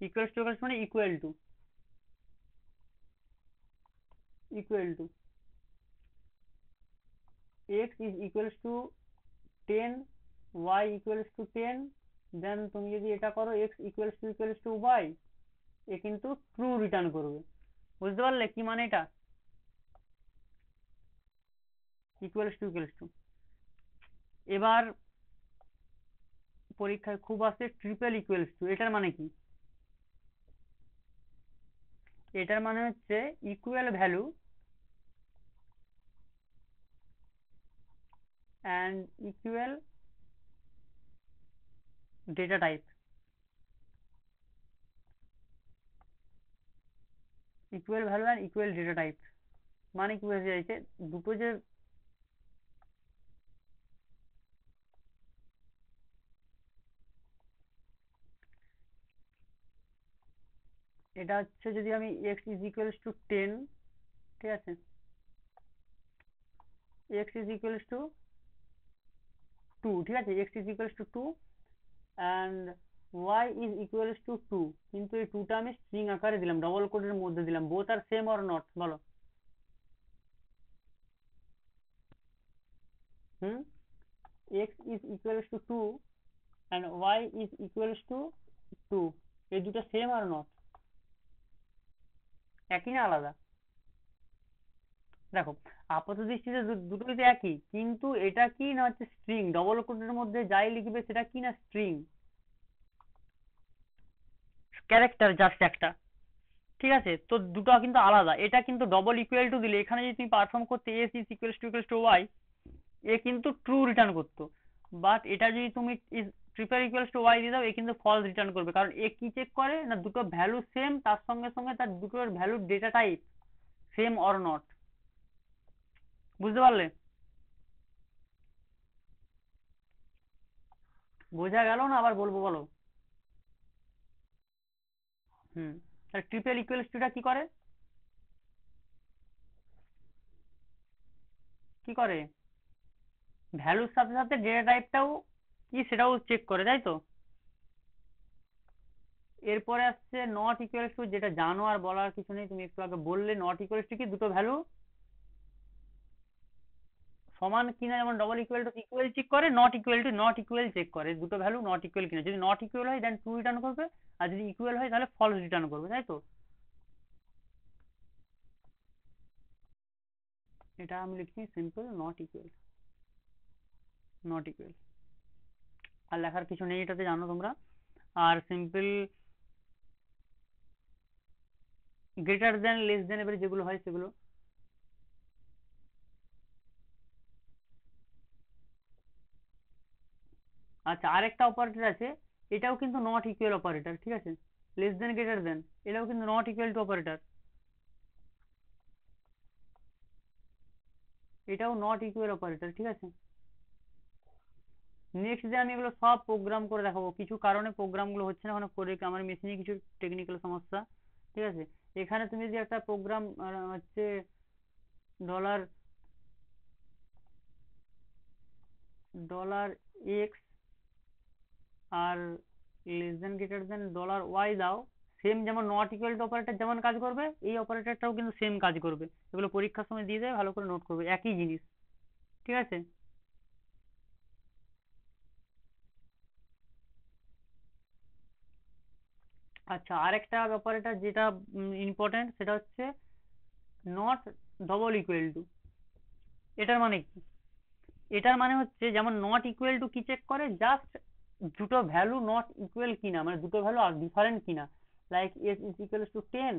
ইকুয়ালস টু ইকুয়ালস মানে equal to, equal to x is equals to 10, y equals to 10। Then তুমি যদি এটা করো, এক্স ইকুয়ালস টু ওয়াই, এ কিন্তু ট্রু রিটার্ন করবে। বুঝতে পারলে কি মানে এটা? Equals to equals to. এবার পরীক্ষায় খুব আসে ট্রিপল ইকুয়ালস টু, এটার মানে কি? এটার মানে হচ্ছে equal value and equal data type. Equal value and equal data type মানে কি বোঝাতে চাইছে? দুটো যে, এটা হচ্ছে যদি আমি এক্স ইজ ইকুয়ালস টু 10, ঠিক আছে, এক্স ইজ ইকুয়ালস টু 2, ঠিক আছে, x is equals to 2 and y is equals to 2, কিন্তু এই 2টা আমি স্ট্রিং আকারে দিলাম, ডবল কোডের মধ্যে দিলাম। বোথ আর সেম অর নট, বলো? Hmm? X is equals to 2 and y is equals to 2, এই দুটো সেম আর নট? একই না আলাদা? দেখো, আপাত দৃষ্টিতে দুটোই তো একই, কিন্তু এটা কি না হচ্ছে স্ট্রিং, ডবল কোটের মধ্যে যাই লিখবে সেটা কি না স্ট্রিং, ক্যারেক্টার জাস্ট একটা। ঠিক আছে, তো দুটো কিন্তু আলাদা। এটা কিন্তু ডবল ইকুয়াল টু দিলে, এখানে যদি তুমি পারফর্ম করতে S is equals to y, এ কিন্তু ট্রু রিটার্ন করতো। বাট এটা যদি তুমি ট্রিপল ইকুয়ালস টু ওয়াই দিয়ে দাও, এ কিন্তু ফলস রিটার্ন করবে। কারণ এ কি চেক করে না, দুটো ভ্যালু সেম, তার সঙ্গে সঙ্গে তার দুটোর ভ্যালুর data type same or not. বুঝতে পারলে? বোঝা গেল না আবার বলবো, বলো? হুম। আর ট্রিপল ইকুয়ালস টুটা কি করে? কি করে? ভ্যালুর সাথে সাথে ডেটা টাইপটাও কি সেটাও চেক করে, তাই তো? এরপরে আসছে নট ইকুয়ালস টু, যেটা জানো আর বলার কিছু নেই, তুমি একটু আগে বললে। নট ইকুয়ালস টু কি? দুটো ভ্যালু সমান কিনা, যেমন double equal to equal check করে, নট ইকুয়াল চেক করে দুটো ভ্যালু নট ইকুয়াল কিনা। যদি নট ইকুয়াল হয় দেন ট্রু রিটার্ন করবে, আর যদি ইকুয়াল হয় তাহলে ফলস রিটার্ন করবে, তাই তো? এটা আমি লিখছি simple not equal, not equal. আর লেখার কিছু নেই এটাতে, জানো তোমরা। আর simple greater than, less than, এবারে যেগুলো হয় সেগুলো। আচ্ছা, আরেকটা অপারেটর আছে, এটাও কিন্তু নট ইকুয়াল অপারেটর, ঠিক আছে? লেস দেন, গ্রেটার দেন, এটাও কিন্তু নট ইকুয়াল টু অপারেটর, এটাও নট ইকুয়াল অপারেটর, ঠিক আছে? নেক্সট যে আমি এগুলো সব প্রোগ্রাম করে দেখাবো, কিছু কারণে প্রোগ্রামগুলো হচ্ছে না, ওখানে করে আমার মেশিনে কিছু টেকনিক্যাল সমস্যা, ঠিক আছে? এখানে তুমি যদি একটা প্রোগ্রাম হচ্ছে ডলার ডলার এক্স আর less than greater than dollar y দাও, সেম যেমন নট ইকুয়াল টু অপারেটর যেমন কাজ করবে, এই অপারেটরটাও কিন্তু সেম কাজ করবে। এগুলো পরীক্ষার সময় দিয়ে দেবে, ভালো করে নোট করবে, একই জিনিস, ঠিক আছে? আচ্ছা, আরেকটা অপারেটর যেটা ইম্পর্টেন্ট, সেটা হচ্ছে নট ডবল ইকুয়াল টু। এটার মানে কি? এটার মানে হচ্ছে যেমন নট ইকুয়াল টু কি চেক করে, জাস্ট দুটো ভ্যালু নট ইকুয়াল কিনা, মানে দুটো ভ্যালু ডিফারেন্ট কিনা, like x is equals to 10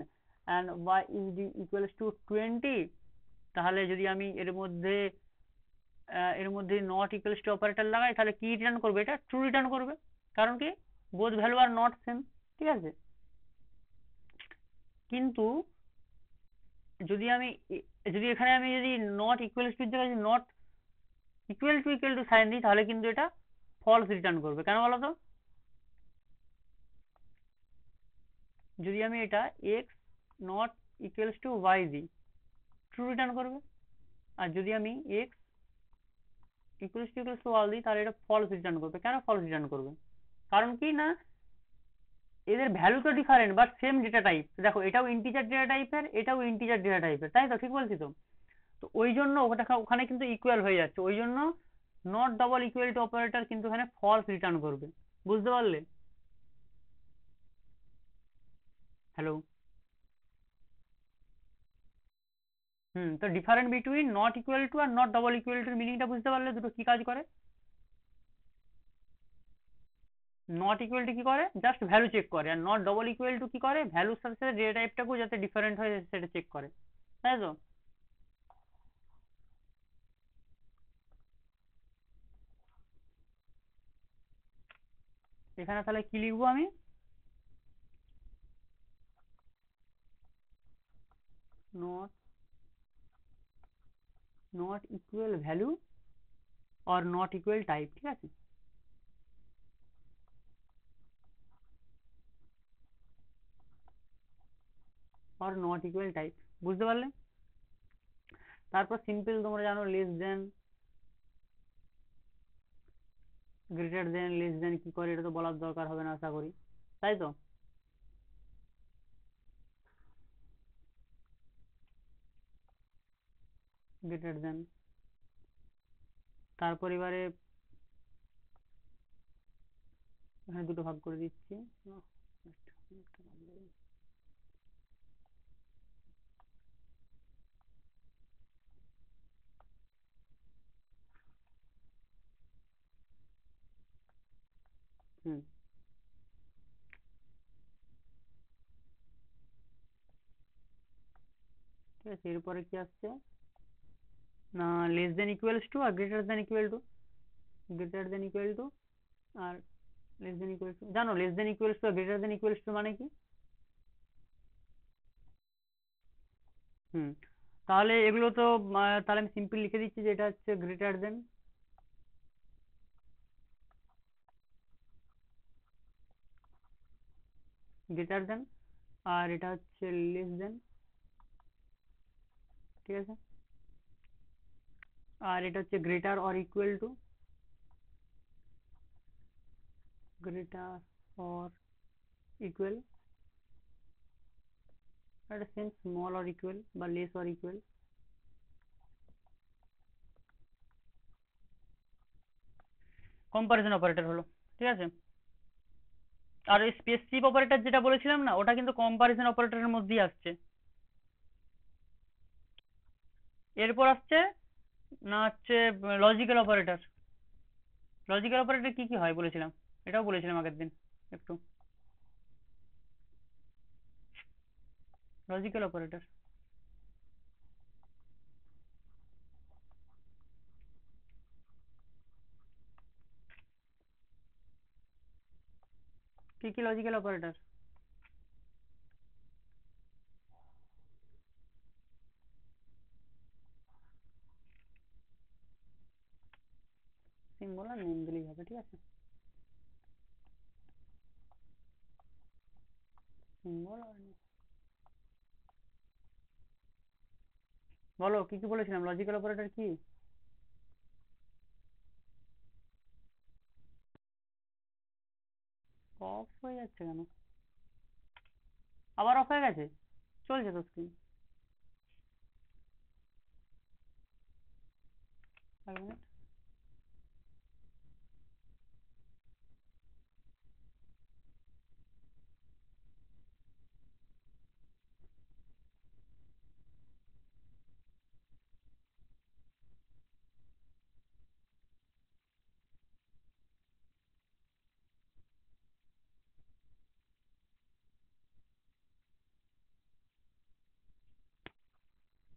and y is equals to 20, তাহলে যদি আমি এর মধ্যে নট ইকুয়ালস টু অপারেটর লাগাই, তাহলে কি রিটার্ন করবে? এটা ট্রু রিটার্ন করবে। কারণ কি? Both value R not same, ঠিক আছে? কিন্তু যদি আমি যদি এখানে আমি যদি নট ইকুয়ালস টু জায়গায় নট ইকুয়াল টু সাইন দিই, তাহলে কিন্তু এটা ফলস রিটার্ন করবে। কেন বলো তো? যদি আমি এটা x not equals to y দিই, ট্রু রিটার্ন করবে। আর যদি আমি এক্স ইকুয়ালস টু ওয়াই দিই, তাহলে এটা ফলস রিটার্ন করবে। কেন ফলস রিটার্ন করবে? কারণ কি না, এদের ভ্যালু তো different but same data type. দেখো, এটাও ইন্টিজার ডেটা টাইপের, এটাও ইন্টিজার ডেটা টাইপের, তাই তো? ঠিক বলছি তো? তো ওই জন্য ওটা ওখানে কিন্তু ইকুয়াল হয়ে যাচ্ছে, ওই জন্য not double equal to operator কিন্তু এখানে ফলস রিটার্ন করবে। বুঝতে পারলে? হ্যালো? তো different between not equal to আর নট ডাবল ইকুয়াল টু মিনিংটা বুঝতে পারলে দুটো কি কাজ করে? নট ইকুয়াল টু কি করে? জাস্ট ভ্যালু চেক করে। Are not double equal to কি করে? ভ্যালুর সাথে সাথে ডেটা টাইপটাকেও যাতে ডিফারেন্ট হয় সেটা চেক করে, তাই তো? এখানে তাহলে কি লিখবো আমি? Not not equal value or not equal type, ঠিক আছে? অর নট ইকুয়াল টাইপ, বুঝতে পারলে? তারপর সিম্পল তোমরা জানো, less than, greater than, less দেন কি করে এটা তো বলার দরকার হবে না আশা করি, তাই তো? গ্রেটার দেন, তারপর এবারে এখানে দুটো ভাগ করে দিচ্ছি। হুম, ঠিক আছে। এরপরে কি আসছে না, লেস দেন ইকুয়ালস টু আর greater than equal to, greater than equal to আর লেস দেন ইকুয়ালস টু। জানো লেস দেন ইকুয়ালস টু আর গ্রেটার দেন ইকুয়ালস টু মানে কি? হুম, তাহলে এগুলো তো তাহলে আমি সিম্পল লিখে দিচ্ছি যে এটা হচ্ছে গ্রেটার দেন, গ্রেটার দেন, আর এটা হচ্ছে লেস দেন, ঠিক আছে? আর এটা হচ্ছে greater or equal to, greater or equal, এটা সেম স্মল অর ইকুয়াল বা less or equal. Comparison operator হলো, ঠিক আছে? আর ওই স্পেসিফিক অপারেটর যেটা বলেছিলাম না, ওটা কিন্তু কম্পারিজন অপারেটরের মধ্যেই আসছে। এরপর আসছে না হচ্ছে লজিক্যাল অপারেটর। লজিক্যাল অপারেটর কি কি হয় বলেছিলাম, এটাও বলেছিলাম আগের দিন একটু। Logical operator. কি কি লজিক্যাল অপারেটর? সিম্বল আর নেম দিলেই হবে, ঠিক আছে। সিম্বল আর name। বলো কি কি বলেছিলাম, লজিক্যাল অপারেটর কি? অফ হয়ে যাচ্ছে কেন? আবার অফ হয়ে গেছে? চলছে তো স্ক্রিন। এক মিনিট।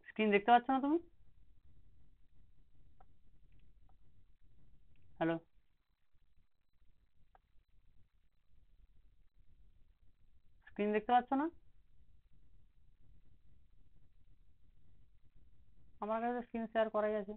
স্ক্রিন দেখতে পাচ্ছ না তুমি? হ্যালো? স্ক্রিন দেখতে পাচ্ছ না? আমার কাছে স্ক্রিন শেয়ার করাই আছে।